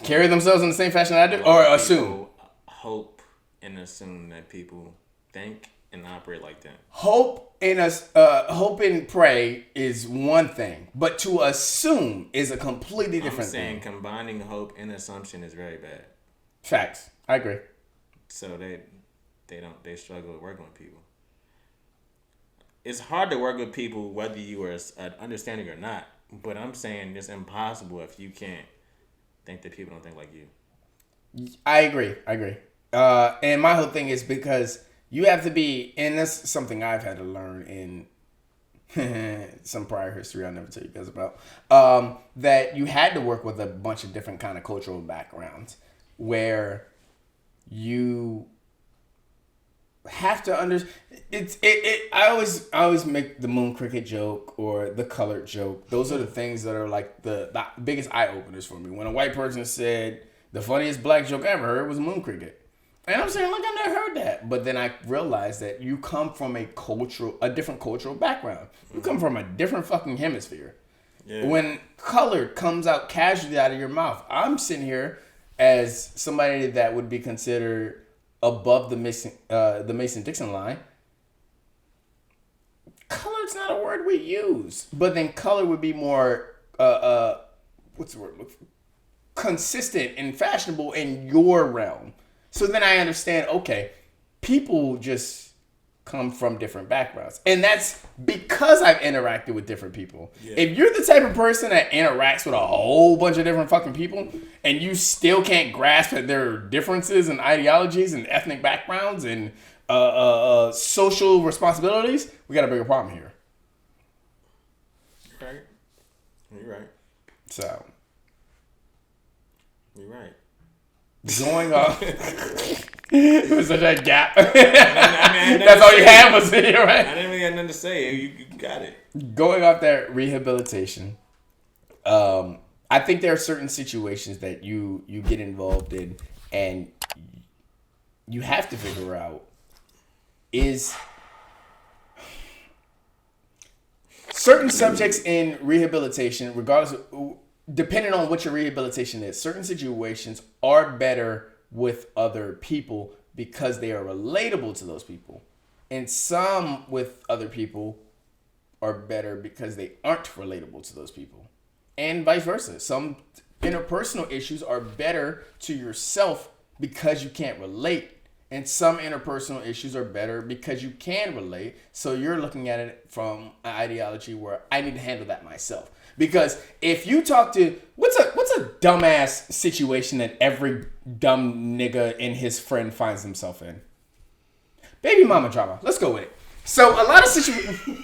Carry themselves in the same fashion I do? Or assume? Hope and assume that people think and operate like that. Hope and pray is one thing, but to assume is a completely different thing. Combining hope and assumption is very bad. Facts. I agree. So they struggle with working with people. It's hard to work with people whether you are understanding or not. But I'm saying it's impossible if you can't think that people don't think like you. I agree. And my whole thing is because you have to be, and that's something I've had to learn in some prior history I'll never tell you guys about, that you had to work with a bunch of different kind of cultural backgrounds where you have to I always make the moon cricket joke or the colored joke. Those are the things that are like the biggest eye openers for me. When a white person said the funniest black joke I ever heard was moon cricket, and I'm saying, like, I never heard that. But then I realized that you come from a different cultural background. You come from a different fucking hemisphere. Yeah. When colored comes out casually out of your mouth, I'm sitting here as somebody that would be considered above the Mason-Dixon line. Colored's not a word we use, but then color would be more what's the word? Consistent and fashionable in your realm. So then I understand, okay, people just come from different backgrounds. And that's because I've interacted with different people. Yeah. If you're the type of person that interacts with a whole bunch of different fucking people and you still can't grasp that there are differences in ideologies and ethnic backgrounds and social responsibilities, we got a bigger problem here. Right. You're right. So. You're right. Going off. It was such a gap. That's all you had was it, right? I didn't really have nothing to say. You got it. Going off that rehabilitation, I think there are certain situations that you get involved in and you have to figure out is certain subjects in rehabilitation, regardless of, depending on what your rehabilitation is, certain situations are better with other people because they are relatable to those people. And some with other people are better because they aren't relatable to those people. And vice versa. Some interpersonal issues are better to yourself because you can't relate. And some interpersonal issues are better because you can relate. So you're looking at it from an ideology where I need to handle that myself. Because if you talk to what's a dumbass situation that every dumb nigga and his friend finds himself in? Baby mama drama. Let's go with it. So a lot of situations.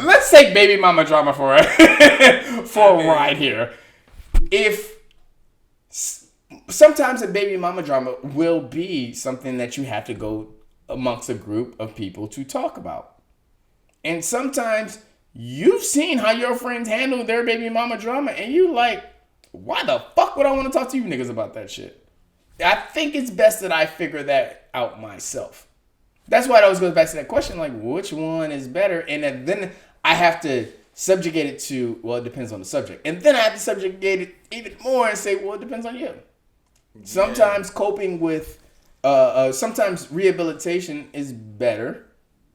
Let's take baby mama drama for a ride here. If sometimes a baby mama drama will be something that you have to go amongst a group of people to talk about. And sometimes you've seen how your friends handle their baby mama drama and you like, why the fuck would I want to talk to you niggas about that shit? I think it's best that I figure that out myself. That's why it always goes back to that question, like, which one is better? And then I have to subjugate it to, well, it depends on the subject. And then I have to subjugate it even more and say, well, it depends on you. Yeah. Sometimes coping with, sometimes rehabilitation is better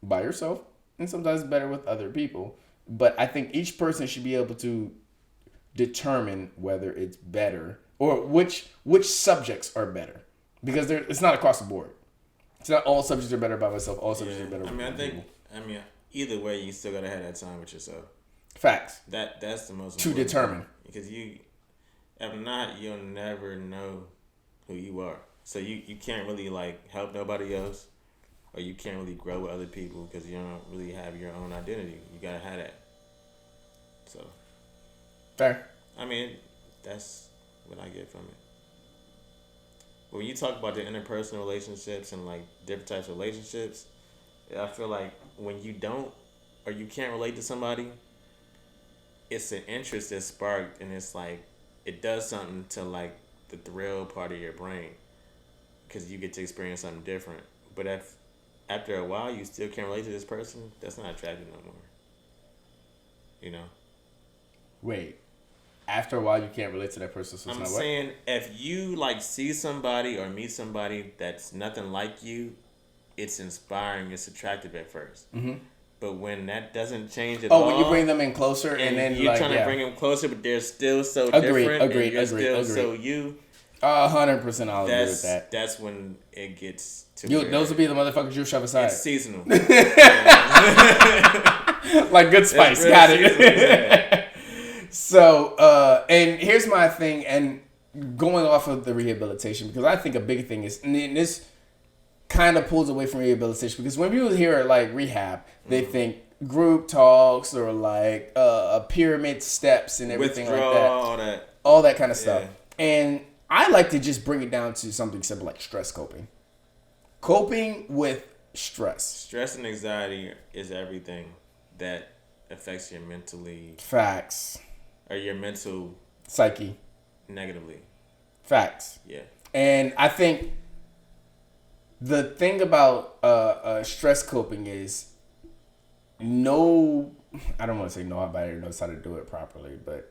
by yourself and sometimes better with other people. But I think each person should be able to determine whether it's better or which subjects are better. Because it's not across the board. It's not all subjects are better by myself. All subjects are better with people. Either way, you still gotta have that time with yourself. Facts. That's the most to important determine thing. Because if not, you'll never know who you are. So you can't really like help nobody else, or you can't really grow with other people because you don't really have your own identity. You gotta have that. So. Fair. That's what I get from it. When you talk about the interpersonal relationships and like different types of relationships, I feel like when you don't or you can't relate to somebody, it's an interest that's sparked and it's like it does something to like the thrill part of your brain because you get to experience something different. But if after a while you still can't relate to this person, that's not attractive no more. You know? Wait. After a while, you can't relate to that person. So I'm saying if you like see somebody or meet somebody that's nothing like you, it's inspiring. It's attractive at first. Mm-hmm. But when that doesn't change at all, when you bring them in closer and then you're trying to bring them closer, but they're still so different. Agreed. So you. 100%, I'll agree with that. That's when it gets to. Those will be the motherfuckers you shove aside. It's seasonal. Like Good Spice, got it. Yeah. So, and here's my thing, and going off of the rehabilitation, because I think a big thing is, and this kind of pulls away from rehabilitation, because when people hear like rehab, they think group talks or like pyramid steps and everything like that. All that kind of stuff. And I like to just bring it down to something simple like stress coping. Coping with stress. Stress and anxiety is everything that affects your mentally. Facts. Or your mental psyche negatively. Facts. Yeah. And I think the thing about stress coping is I don't want to say nobody knows how to do it properly, but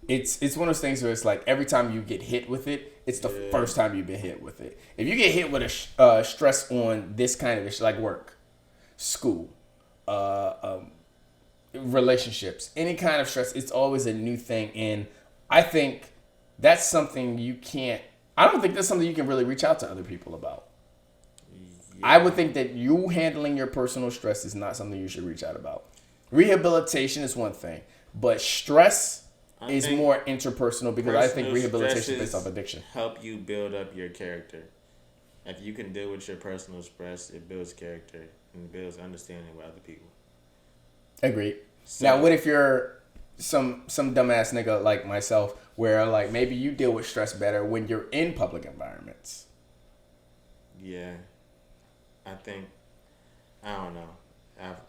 it's one of those things where it's like every time you get hit with it, it's the first time you've been hit with it. If you get hit with a stress on this kind of issue, like work, school, relationships, any kind of stress, it's always a new thing. And I think that's something I don't think that's something you can really reach out to other people about. Yeah. I would think that you handling your personal stress is not something you should reach out about. Rehabilitation is one thing, but stress is more interpersonal because I think rehabilitation is based off addiction. Help you build up your character. If you can deal with your personal stress, it builds character and builds understanding with other people. Agreed. So, Now, what if you're some dumbass nigga like myself, where like maybe you deal with stress better when you're in public environments? Yeah, I don't know.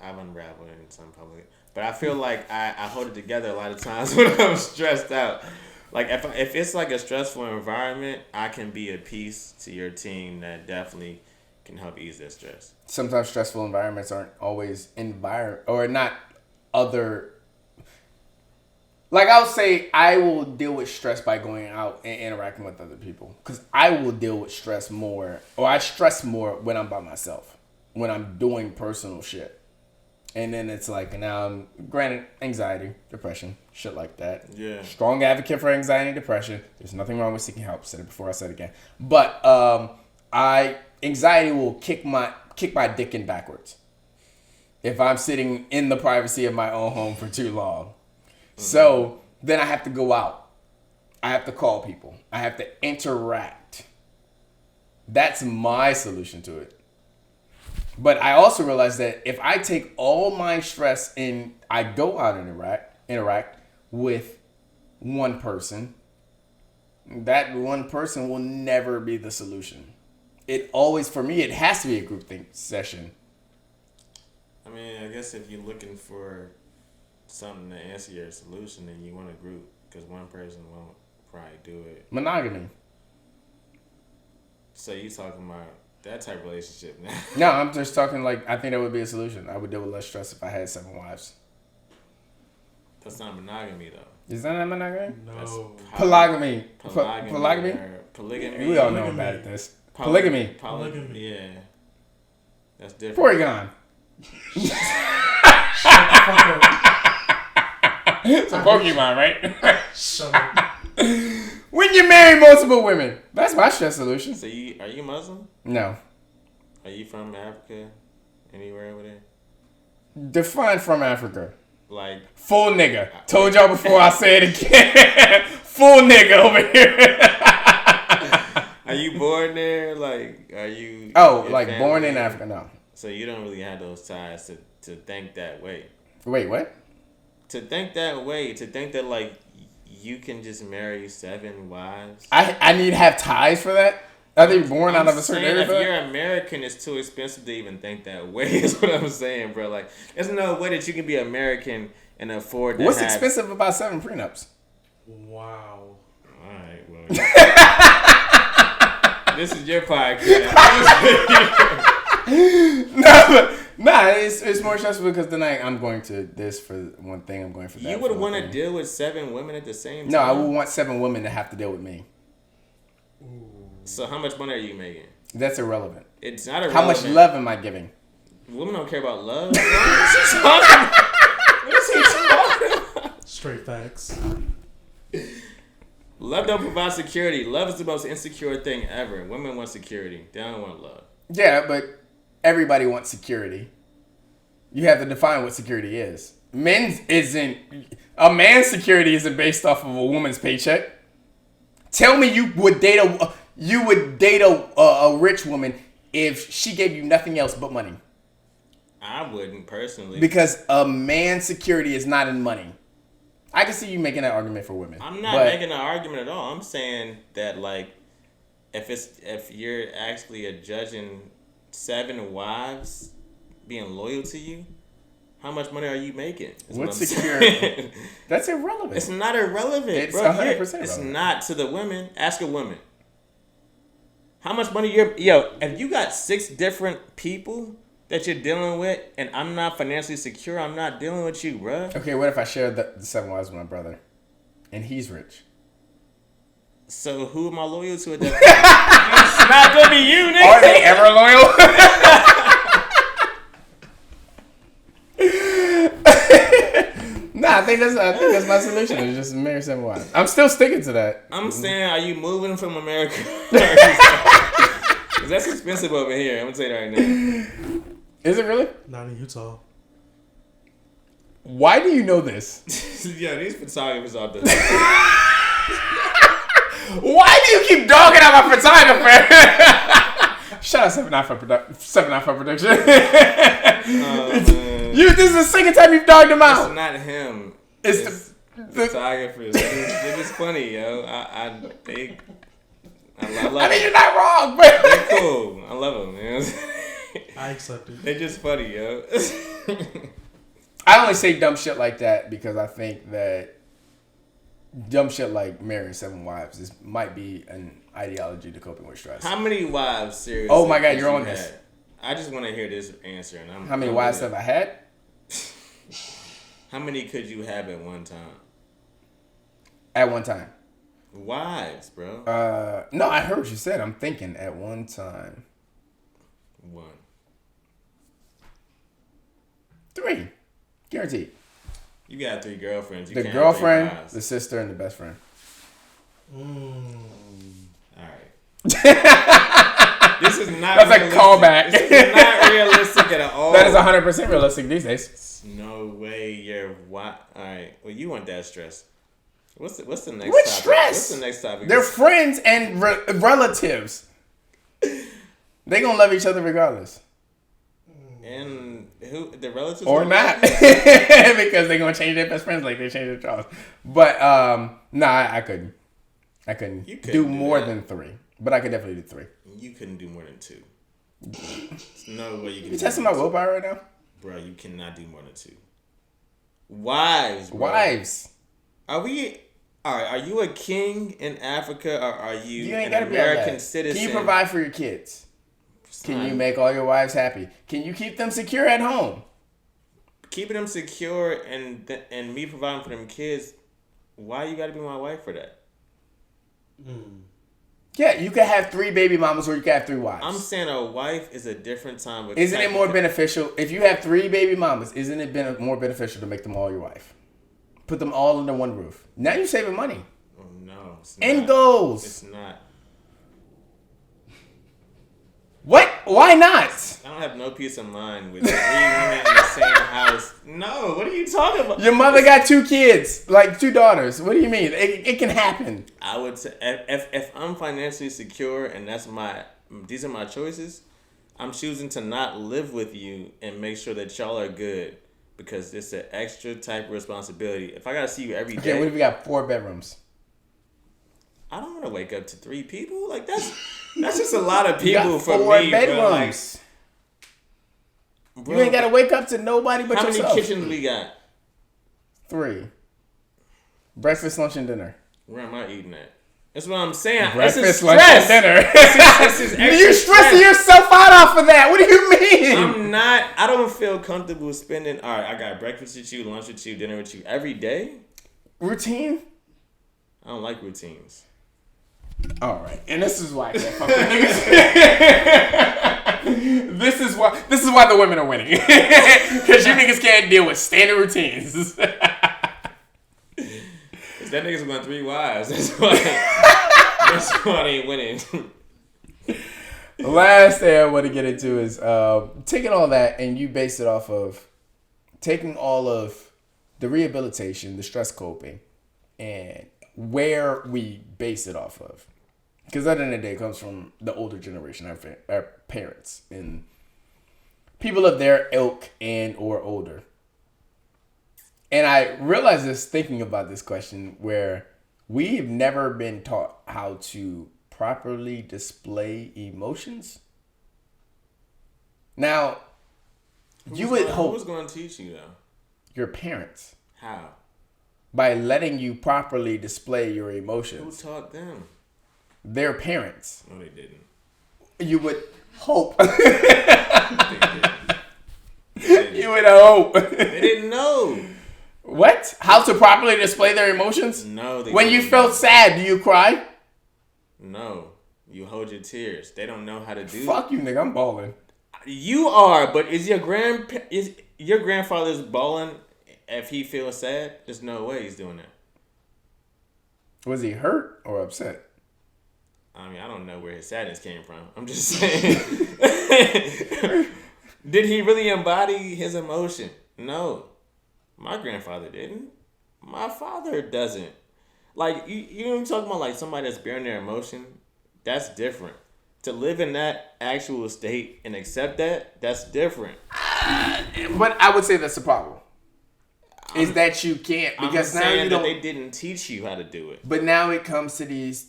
I've unraveled in some public, but I feel like I hold it together a lot of times when I'm stressed out. Like if it's like a stressful environment, I can be a piece to your team that definitely can help ease their stress. Sometimes stressful environments aren't always or not other. Like I would say, I will deal with stress by going out and interacting with other people, because I will deal with stress more, or I stress more when I'm by myself, when I'm doing personal shit. And then it's like, now, granted, anxiety, depression, shit like that. Yeah. Strong advocate for anxiety and depression. There's nothing wrong with seeking help. Said it before, I said it again. But anxiety will kick my dick in backwards if I'm sitting in the privacy of my own home for too long. Mm-hmm. So then I have to go out. I have to call people. I have to interact. That's my solution to it. But I also realize that if I take all my stress and I go out and interact with one person, that one person will never be the solution. It always, for me, it has to be a group session. I mean, I guess if you're looking for something to answer your solution, then you want a group, because one person won't probably do it. Monogamy. So you talking about that type of relationship now? No, I'm just talking like, I think that would be a solution. I would deal with less stress if I had 7 wives. That's not monogamy, though. Is that not monogamy? No. Polygamy. Polygamy. Polygamy? We all know I'm bad at this. Polygamy. Polygamy. Yeah. That's different. Porygon. It's a Pokemon, right? Shut up. When you marry multiple women. That's my stress solution. So are you Muslim? No. Are you from Africa? Anywhere over there? Define from Africa. Like full nigga. Told y'all before, I say it again. Full nigga over here. Are you born there? Like, are you? Oh, like born in Africa? No. So you don't really have those ties to think that way. Wait, what? To think that way, to think that like you can just marry 7 wives. I need to have ties for that. Are they born out of a certain area? If you're American, it's too expensive to even think that way. Is what I'm saying, bro. Like, there's no way that you can be American and afford to What's expensive about 7 prenups? Wow. All right, well. This is your podcast. It's more stressful because then I'm going to this for one thing. I'm going for that. You would want to deal with 7 women at the same time? No, I would want 7 women to have to deal with me. So how much money are you making? That's irrelevant. It's not irrelevant. How much love am I giving? Women don't care about love. What is he talking about? Straight facts. Love don't provide security. Love is the most insecure thing ever. Women want security. They don't want love. Yeah, but everybody wants security. You have to define what security is. A man's security isn't based off of a woman's paycheck. Tell me you would date a rich woman if she gave you nothing else but money. I wouldn't personally. Because a man's security is not in money. I can see you making that argument for women. I'm not making an argument at all. I'm saying that like if you're actually judging 7 wives being loyal to you, how much money are you making? What's security? That's irrelevant. It's not irrelevant. It's bro. 100% irrelevant. It's not to the women. Ask a woman. How much money if you got 6 different people that you're dealing with and I'm not financially secure, I'm not dealing with you, bro. Okay, what if I share the 7 wives with my brother and he's rich? So who am I loyal to at that point? It's not gonna be you, nigga. Are they ever loyal? I think that's my solution. Is just marry 7 wives. I'm still sticking to that. I'm saying, are you moving from America? Because that's expensive over here. I'm gonna tell you right now. Is it really? Not in Utah. Why do you know this? Yeah, these photographers out there. Why do you keep dogging out my photographer? Shout out 7 9 for production. This is the second time you've dogged him out. It's not him. It's the photographers. They're just funny, yo. I love mean, you're not wrong, but they're cool. I love them, man. I accept it. They're just funny, yo. I only say dumb shit like that because I think that dumb shit like marrying 7 wives might be an ideology to coping with stress. How many wives, seriously? Oh my God, you're on this. I just want to hear this answer. And How many wives have I had? How many could you have at one time? At one time. Wives, bro. No, I heard what you said. I'm thinking at one time. 1. 3. Guaranteed. You got 3 girlfriends. You The can't girlfriend, have 3 wives. the sister, and the best friend. All right. This is not. That's a callback. This is not realistic at all. That is 100% realistic these days. No way. You're what? All right. Well, you weren't that stressed. What's the next topic? What stress? What's the next topic? They're friends and relatives. They gonna love each other regardless. And who the relatives Or not. Because they're gonna change their best friends like they changed their jobs. But I couldn't. I couldn't do more than 3. But I could definitely do 3. You couldn't do more than 2. There's no way you can. You testing my willpower right now? Bro, you cannot do more than 2. Wives, bro. Wives. Are we? All right. Are you a king in Africa or are you ain't an gotta be American citizen? Can you provide for your kids? Can you make all your wives happy? Can you keep them secure at home? Keeping them secure and me providing for them kids. Why you got to be my wife for that? Yeah, you can have 3 baby mamas or you can have 3 wives. I'm saying a wife is a different time. Isn't it more beneficial if you have 3 baby mamas? Isn't it more beneficial to make them all your wife? Put them all under one roof. Now you're saving money. Oh, no. It's End not. goals. It's not. What? Why not? I don't have no peace of mind with 3 women in the same house. No, what are you talking about? Your mother got 2 kids, like 2 daughters. What do you mean? It can happen. I would say if I'm financially secure and these are my choices, I'm choosing to not live with you and make sure that y'all are good because it's an extra type of responsibility. If I gotta see you every day, Okay, what if we got 4 bedrooms? I don't want to wake up to 3 people. Like that's just a lot of people got for 4 me. bedrooms. Bro, You ain't gotta wake up to nobody but yourself. How many kitchens we got? 3. Breakfast, lunch, and dinner. Where am I eating at? That's what I'm saying. Breakfast, lunch, and dinner. This is You're stressing yourself out off of that. What do you mean? I'm not. I don't feel comfortable spending. All right, I got breakfast with you, lunch with you, dinner with you every day. Routine? I don't like routines. All right, and this is why I can't fuck with niggas. This is why the women are winning because you niggas can't deal with standard routines. That nigga's going 3 wives. That's why they ain't winning. The last thing I want to get into is taking all that and you base it off of taking all of the rehabilitation, the stress coping, and where we base it off of. Because at the end of the day, it comes from the older generation, our parents, and people of their ilk and or older. And I realized this thinking about this question where we've never been taught how to properly display emotions. Now, you would hope... Who's going to teach you, though? Your parents. How? By letting you properly display your emotions. Who taught them? Their parents. No, they didn't. You would hope. They didn't. You would hope. They didn't know. What? How to properly display their emotions? No. When you felt sad, do you cry? No. You hold your tears. They don't know how to do Fuck you, nigga. I'm balling. You are, but is your grandfather's balling if he feels sad? There's no way he's doing that. Was he hurt or upset? I mean, I don't know where his sadness came from. I'm just saying. Did he really embody his emotion? No. My grandfather didn't. My father doesn't. Like, you know what I'm talking about? Like, somebody that's bearing their emotion? That's different. To live in that actual state and accept that, that's different. But I would say that's the problem. Is that you can't, because now you don't. They didn't teach you how to do it. But now it comes to these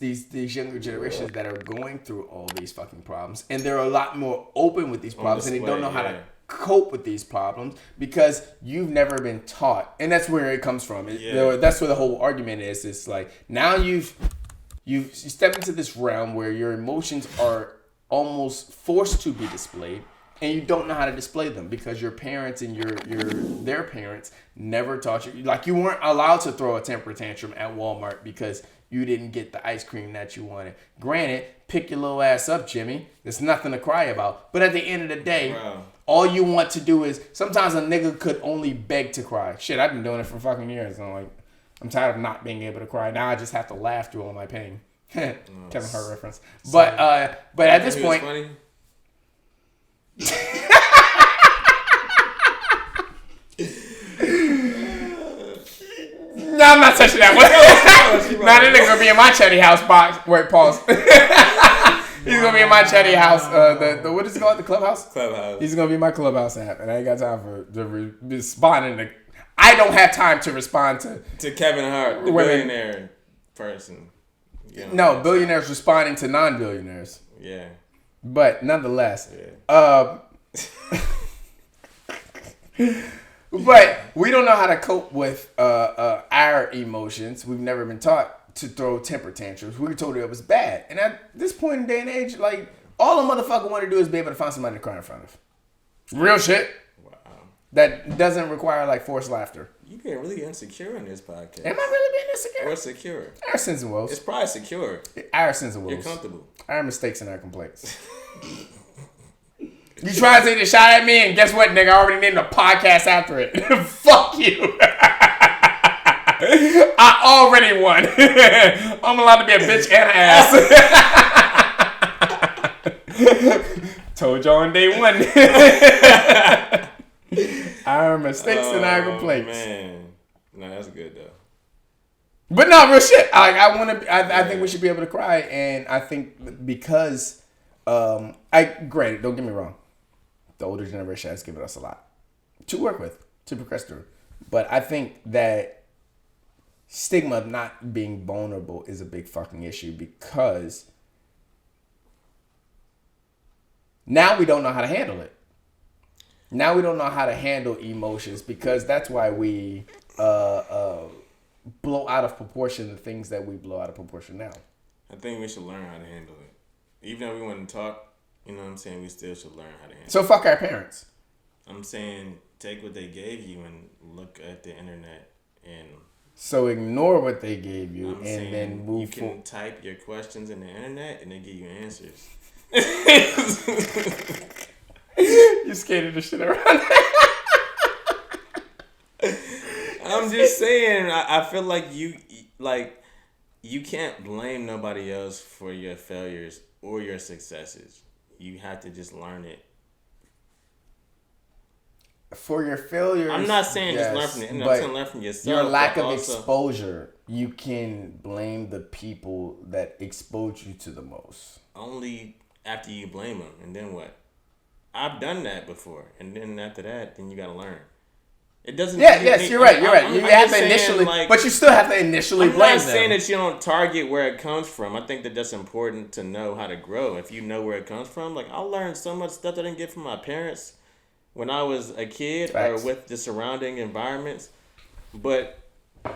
younger generations that are going through all these fucking problems, and they're a lot more open with these problems, and they don't know how to cope with these problems because you've never been taught, and that's where it comes from. That's where the whole argument is. It's like now you step into this realm where your emotions are almost forced to be displayed. And you don't know how to display them because your parents and their parents never taught you. Like, you weren't allowed to throw a temper tantrum at Walmart because you didn't get the ice cream that you wanted. Granted, pick your little ass up, Jimmy. There's nothing to cry about. But at the end of the day, all you want to do is, sometimes a nigga could only beg to cry. Shit, I've been doing it for fucking years. And I'm tired of not being able to cry. Now I just have to laugh through all my pain. Kevin Hart reference. But at this point... No, I'm not touching that one. Nah, that nigga gonna be in my chatty house box. Wait, pause. He's gonna be in my chatty house. The what is it called? The clubhouse. He's gonna be in my clubhouse app, and I ain't got time to respond. I don't have time to respond to Kevin Hart, the billionaire person. No, billionaires responding to non-billionaires. Yeah. But nonetheless, but we don't know how to cope with our emotions. We've never been taught to throw temper tantrums. We were told it was bad. And at this point in day and age, like, all a motherfucker want to do is be able to find somebody to cry in front of. Real shit. Wow. That doesn't require, like, forced laughter. You being really insecure in this podcast. Am I really being insecure? Or secure? Our sins and woes. It's probably secure. Our sins and woes. You're comfortable. Our mistakes and our complaints. You try to take a shot at me, and guess what, nigga? I already named a podcast after it. Fuck you. I already won. I'm allowed to be a bitch and an ass. Told y'all on day one. Our mistakes and our complaints. Man. No, that's good, though. But no, real shit. I think we should be able to cry, and I think because, granted, don't get me wrong. The older generation has given us a lot to work with, to progress through. But I think that stigma of not being vulnerable is a big fucking issue because now we don't know how to handle it. Now we don't know how to handle emotions because that's why we blow out of proportion the things that we blow out of proportion now. I think we should learn how to handle it. Even though we want to talk, you know what I'm saying, we still should learn how to handle it. So fuck our parents. I'm saying take what they gave you and look at the internet and... So ignore what they gave you and then move You can type your questions in the internet and they give you answers. You skated the shit around. I'm just saying, I feel like you can't blame nobody else for your failures or your successes. You have to just learn it. For your failures, I'm not saying just learn from it. I'm saying learn from yourself. Your lack of exposure, you can blame the people that exposed you to the most. Only after you blame them, and then what? I've done that before, and then after that, then you gotta learn. It doesn't. Yes, you're right. You're right. You have to initially, but you still have to initially blame them. I'm not saying that you don't target where it comes from. I think that's important to know how to grow. If you know where it comes from, like I learned so much stuff that I didn't get from my parents when I was a kid or with the surrounding environments. But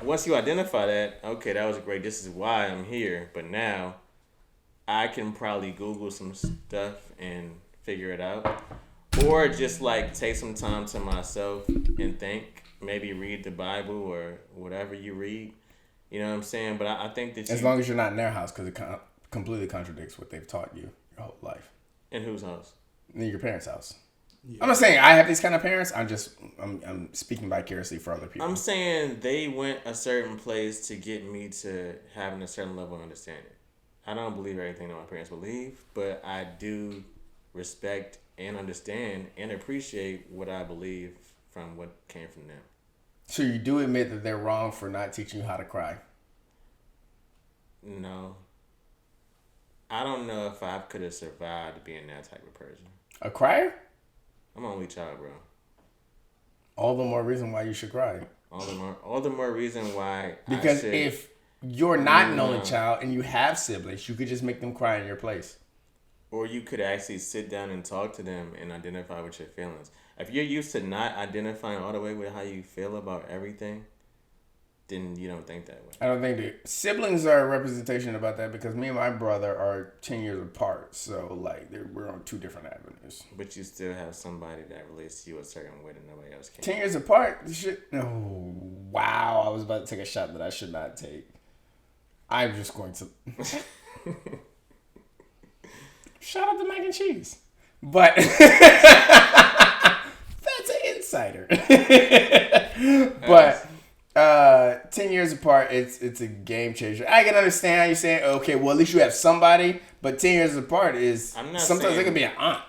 once you identify that, okay, that was great. This is why I'm here. But now I can probably Google some stuff and figure it out. Or just like take some time to myself and think. Maybe read the Bible or whatever you read. You know what I'm saying? But I think that as long as you're not in their house, because it completely contradicts what they've taught you your whole life. In whose house? In your parents' house. Yeah. I'm not saying I have these kind of parents. I'm speaking vicariously for other people. I'm saying they went a certain place to get me to having a certain level of understanding. I don't believe everything that my parents believe, but I do respect and understand and appreciate what I believe from what came from them. So you do admit that they're wrong for not teaching you how to cry? No. I don't know if I could have survived being that type of person. A crier? I'm an only child, bro. All the more reason why you should cry. All the more reason why. Because if you're not an only child and you have siblings, you could just make them cry in your place. Or you could actually sit down and talk to them and identify with your feelings. If you're used to not identifying all the way with how you feel about everything, then you don't think that way. I don't think that siblings are a representation about that because me and my brother are 10 years apart. So, like, we're on two different avenues. But you still have somebody that relates to you a certain way that nobody else can. 10 years apart? Oh, wow. I was about to take a shot that I should not take. I'm just going to... Shout out to mac and cheese. But... That's an insider. But... 10 years apart, it's a game changer. I can understand how you're saying, okay, well, at least you have somebody, but 10 years apart is sometimes it can be an aunt,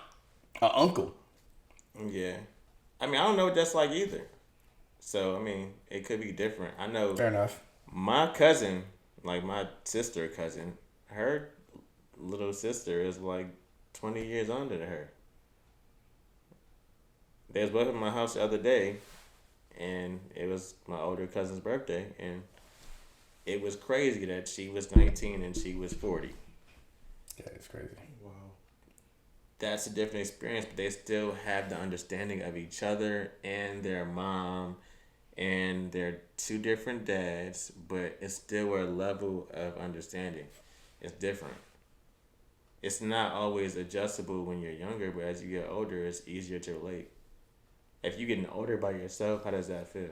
an uncle. Yeah. I mean, I don't know what that's like either. So, I mean, it could be different. I know. Fair enough. My cousin, like my sister cousin, her little sister is like 20 years older than her. They was both at my house the other day. And it was my older cousin's birthday, and it was crazy that she was 19 and she was 40. Yeah, it's crazy. Wow. That's a different experience, but they still have the understanding of each other and their mom, and they're two different dads, but it's still a level of understanding. It's different. It's not always adjustable when you're younger, but as you get older, it's easier to relate. If you're getting older by yourself, how does that feel?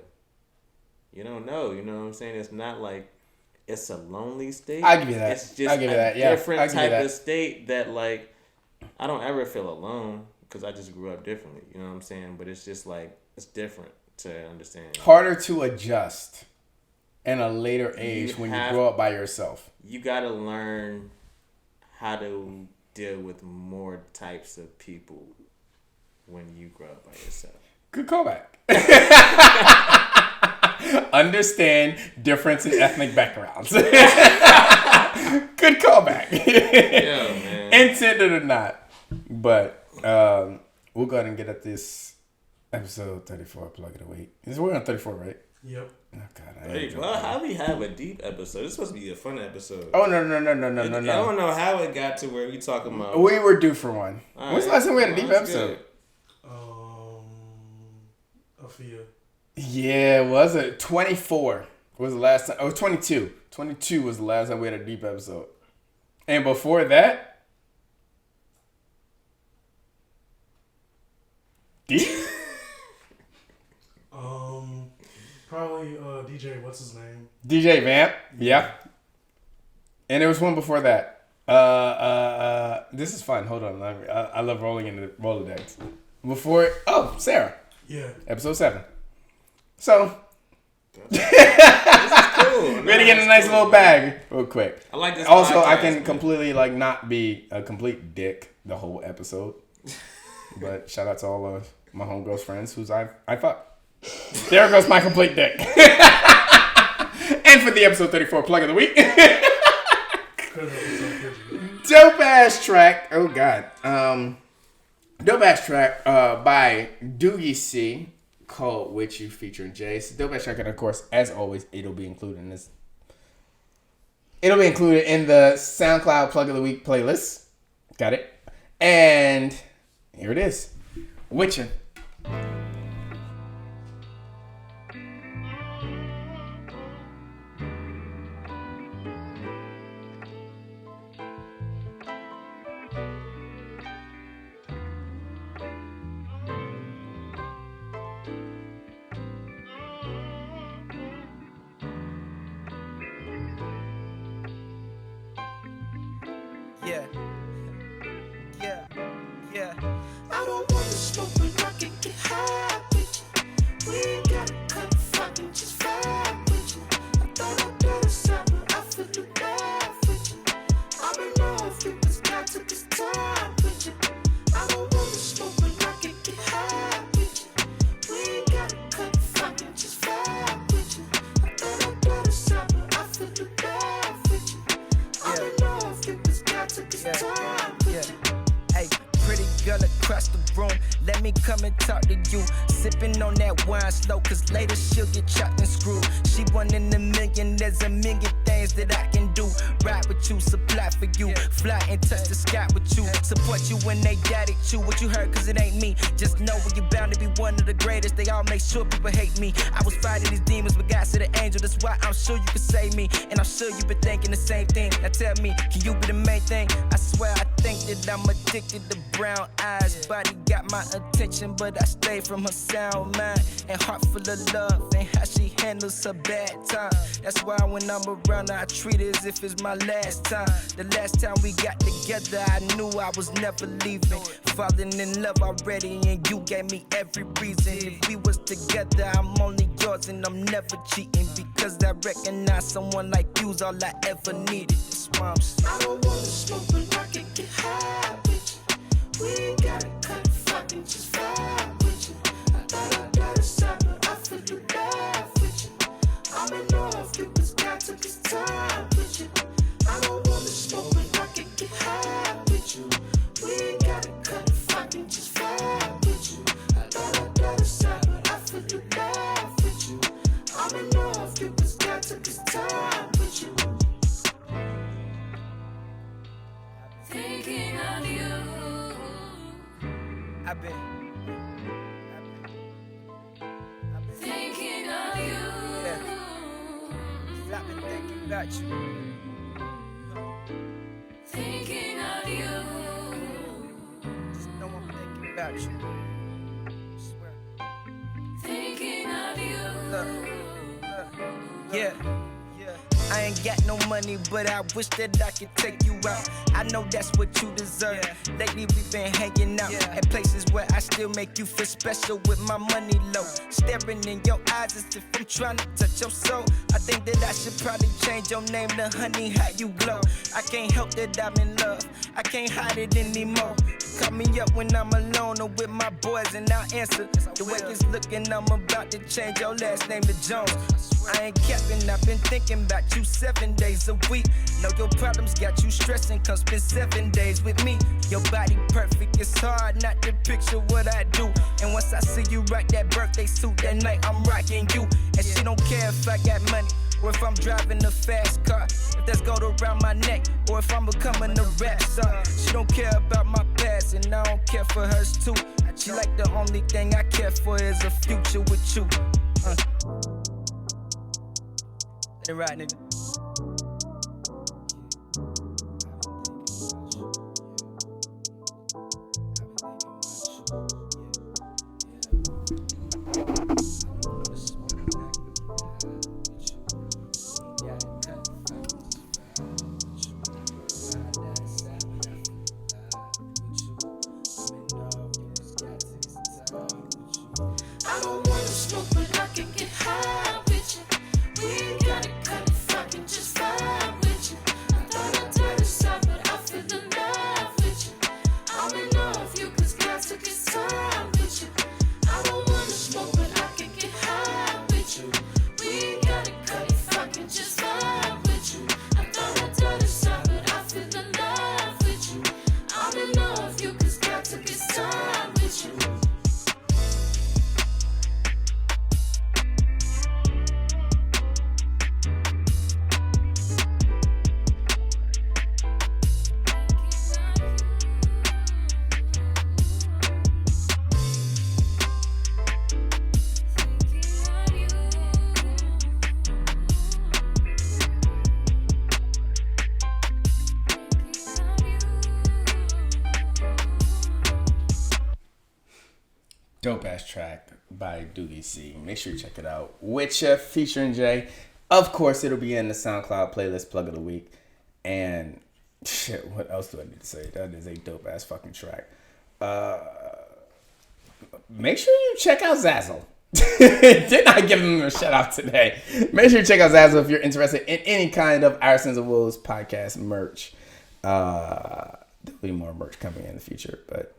You don't know. You know what I'm saying? It's not like it's a lonely state. I give you that. It's just different type of state that, like, I don't ever feel alone because I just grew up differently. You know what I'm saying? But it's just like, it's different to understand. Harder to adjust in a later age when you grow up by yourself. You got to learn how to deal with more types of people when you grow up by yourself. Good callback. Understand difference in ethnic backgrounds. Good callback. Yeah, man. Intended or not. But we'll go ahead and get at this episode 34, plug it away. We're on 34, right? Yep. Oh, God. Well, how we have a deep episode? This is supposed to be a fun episode. Oh, no. I don't know how it got to where we talking about. We were due for one. When's the last time we had a deep episode? Good. A few. Yeah, was it 24? Was the last time? Oh, 22. 22 was the last time we had a deep episode. And before that, deep? Probably DJ. What's his name? DJ Vamp. Yeah. And there was one before that. This is fun. Hold on. I love rolling in the Rolodex. Before. Oh, Sarah. Yeah. Episode 7. So. This is cool. We're gonna get in a nice little bag real quick. I like this. Also, podcast, I can man. completely not be a complete dick the whole episode. But shout out to all of my homegirls' friends who's I fuck. There goes my complete dick. And for the episode 34 plug of the week. Dope ass track. Oh God. Dope ass track by Doogie C called "With You" featuring Jay. It's a dope ass track, and of course, as always, it'll be included in this. It'll be included in the SoundCloud plug of the week playlist. Got it. And here it is. "With You." I don't wanna smoke, but I can get high with you. We ain't gotta cut fucking, just vibe with you. I thought I'd do something, I feel the bad with you. I don't know if it was got to this time with you. I don't wanna smoke, but I can get high with you. We ain't gotta cut fucking, just vibe with you. I thought I'd do something, I feel the bad with you. I don't know if it was got to this time with you. Hey, pretty girl. across the room. Let me come and talk to you. Sipping on that wine slow, cause later she'll get chopped and screwed. She one in a million, there's a million things that I can do. Ride with you, supply for you. Fly and touch the sky with you. Support you when they doubt it, you. What you heard, cause it ain't me. Just know when you're bound to be one of the greatest. They all make sure people hate me. I was fighting these demons, but God said an angel. That's why I'm sure you can save me. And I'm sure you've been thinking the same thing. Now tell me, can you be the main thing? I swear I think that I'm addicted to brown eyes. Body got my attention, but I stay from her sound mind. And heart full of love, and how she handles her bad time. That's why when I'm around her, I treat it as if it's my last time. The last time we got together, I knew I was never leaving. Falling in love already, and you gave me every reason. If we was together, I'm only yours, and I'm never cheating. Because I recognize someone like you's all I ever needed. That's why I'm I don't wanna smoke, but I can get high with you. We ain't gotta cut, fucking just vibe with you. I thought I got a stop, but I feel you love with you. I'm in love, you cause God took his time with you. I don't wanna smoke, but I can get high with you. We ain't gotta cut, fucking just vibe with you. I thought I got a stop, but I feel you love with you. I'm in love, you cause God took his time with you. Thinking of you. I've been Thinking of you. I've been thinking about you. Thinking of you. Just know I'm thinking about you. Swear. Thinking of you. Look. Yeah. I ain't got no money, but I wish that I could take you out. I know that's what you deserve. Lately we've been hanging out at places where I still make you feel special with my money low. Staring in your eyes as if I'm trying to touch your soul. I think that I should probably change your name to Honey, how you glow. I can't help that I'm in love. I can't hide it anymore. Call me up when I'm alone or with my boys and I'll answer. The way it's looking, I'm about to change your last name to Jones. I ain't capping, I've been thinking about you 7 days a week. Know your problems got you stressing, come spend 7 days with me. Your body perfect, it's hard not to picture what I do. And once I see you rock that birthday suit, that night I'm rocking you. And she don't care if I got money or if I'm driving a fast car, if that's gold around my neck, or if I'm becoming a rap star. She don't care about my past, and I don't care for hers too. She like the only thing I care for is a future with you. Let it ride, nigga. I don't wanna smoke, but I can get high with you. We ain't gotta cut, fucking just vibe with you. I thought I died inside, but I feel the love with you. I'm in love, you cause God took his time with you. I don't wanna smoke, but I can get high with you. We ain't gotta cut, fucking just vibe with you. I thought I died inside, but I feel the love with you. I'm in love, you cause God took his time with you. Dope ass track by Doogie C. Make sure you check it out. Witcher featuring Jay. Of course, it'll be in the SoundCloud playlist plug of the week. And shit, what else do I need to say? That is a dope ass fucking track. Make sure you check out Zazzle. Did not give him a shout out today. Make sure you check out Zazzle if you're interested in any kind of Our Sins and Woes podcast merch. There'll be more merch coming in the future, but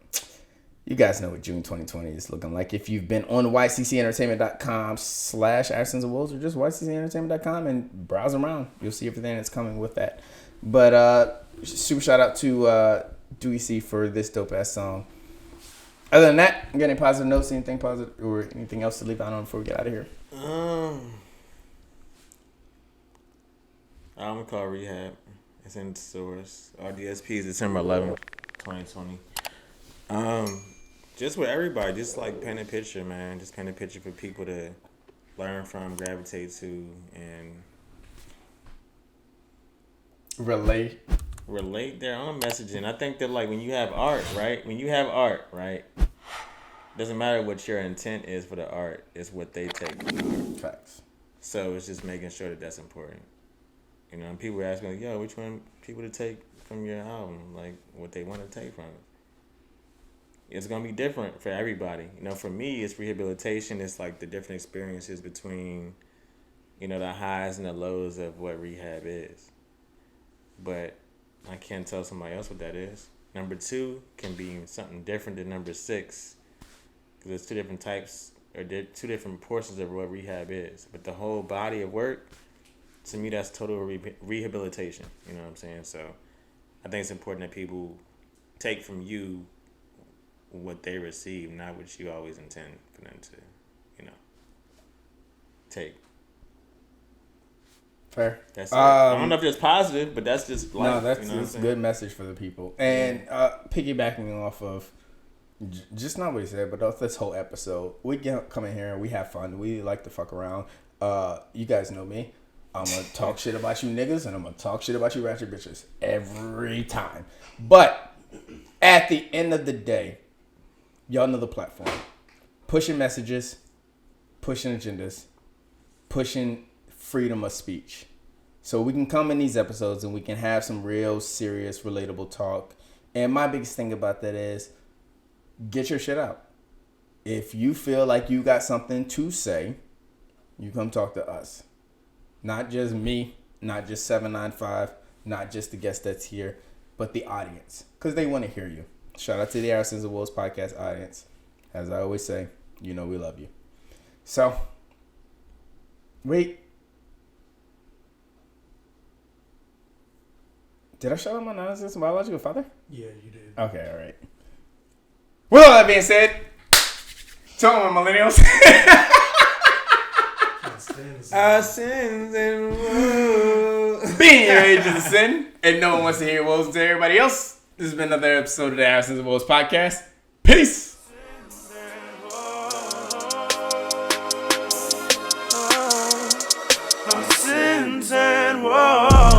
you guys know what June 2020 is looking like. If you've been on yccentertainment.com/Our Sins and Woes or just yccentertainment.com and browse around, you'll see everything that's coming with that. But super shout out to Dewey C for this dope ass song. Other than that, you got any positive notes, anything positive, or anything else to leave out on before we get out of here? I'm called Rehab. It's in stores. RDSP is December 11th, 2020. Just with everybody, just like paint a picture, man. Just paint a picture for people to learn from, gravitate to, and relate their own messaging. I think that like when you have art, right? Doesn't matter what your intent is for the art, it's what they take from the art. Facts. So it's just making sure that that's important. You know, and people ask me, like, yo, which one people to take from your album? Like, what they want to take from it. It's going to be different for everybody. You know, for me, it's rehabilitation. It's like the different experiences between, you know, the highs and the lows of what rehab is. But I can't tell somebody else what that is. Number 2 can be something different than number 6. Because there's 2 different types, or 2 different portions of what rehab is. But the whole body of work, to me, that's total rehabilitation. You know what I'm saying? So I think it's important that people take from you what they receive, not what you always intend for them to, you know, take. Fair. That's it. I don't know if it's positive, but that's just life. No, that's you know a good message for the people. And piggybacking off of just not what he said, but off this whole episode, we come in here and we have fun. We like to fuck around. You guys know me. I'm going to talk shit about you niggas, and I'm going to talk shit about you ratchet bitches every time. But at the end of the day, y'all know the platform. Pushing messages, pushing agendas, pushing freedom of speech. So we can come in these episodes and we can have some real serious, relatable talk. And my biggest thing about that is get your shit out. If you feel like you got something to say, you come talk to us. Not just me, not just 795, not just the guest that's here, but the audience. Because they want to hear you. Shout out to the Sins and Woes Podcast audience. As I always say, you know we love you. So, wait. Did I shout out my non-existent biological father? Yeah, you did. Okay, all right. With all that being said, to all my millennials. Our sins and woes. Being your age is a sin, and no one wants to hear woes to everybody else. This has been another episode of the Sins and Woes Podcast. Peace. Sins and Woes.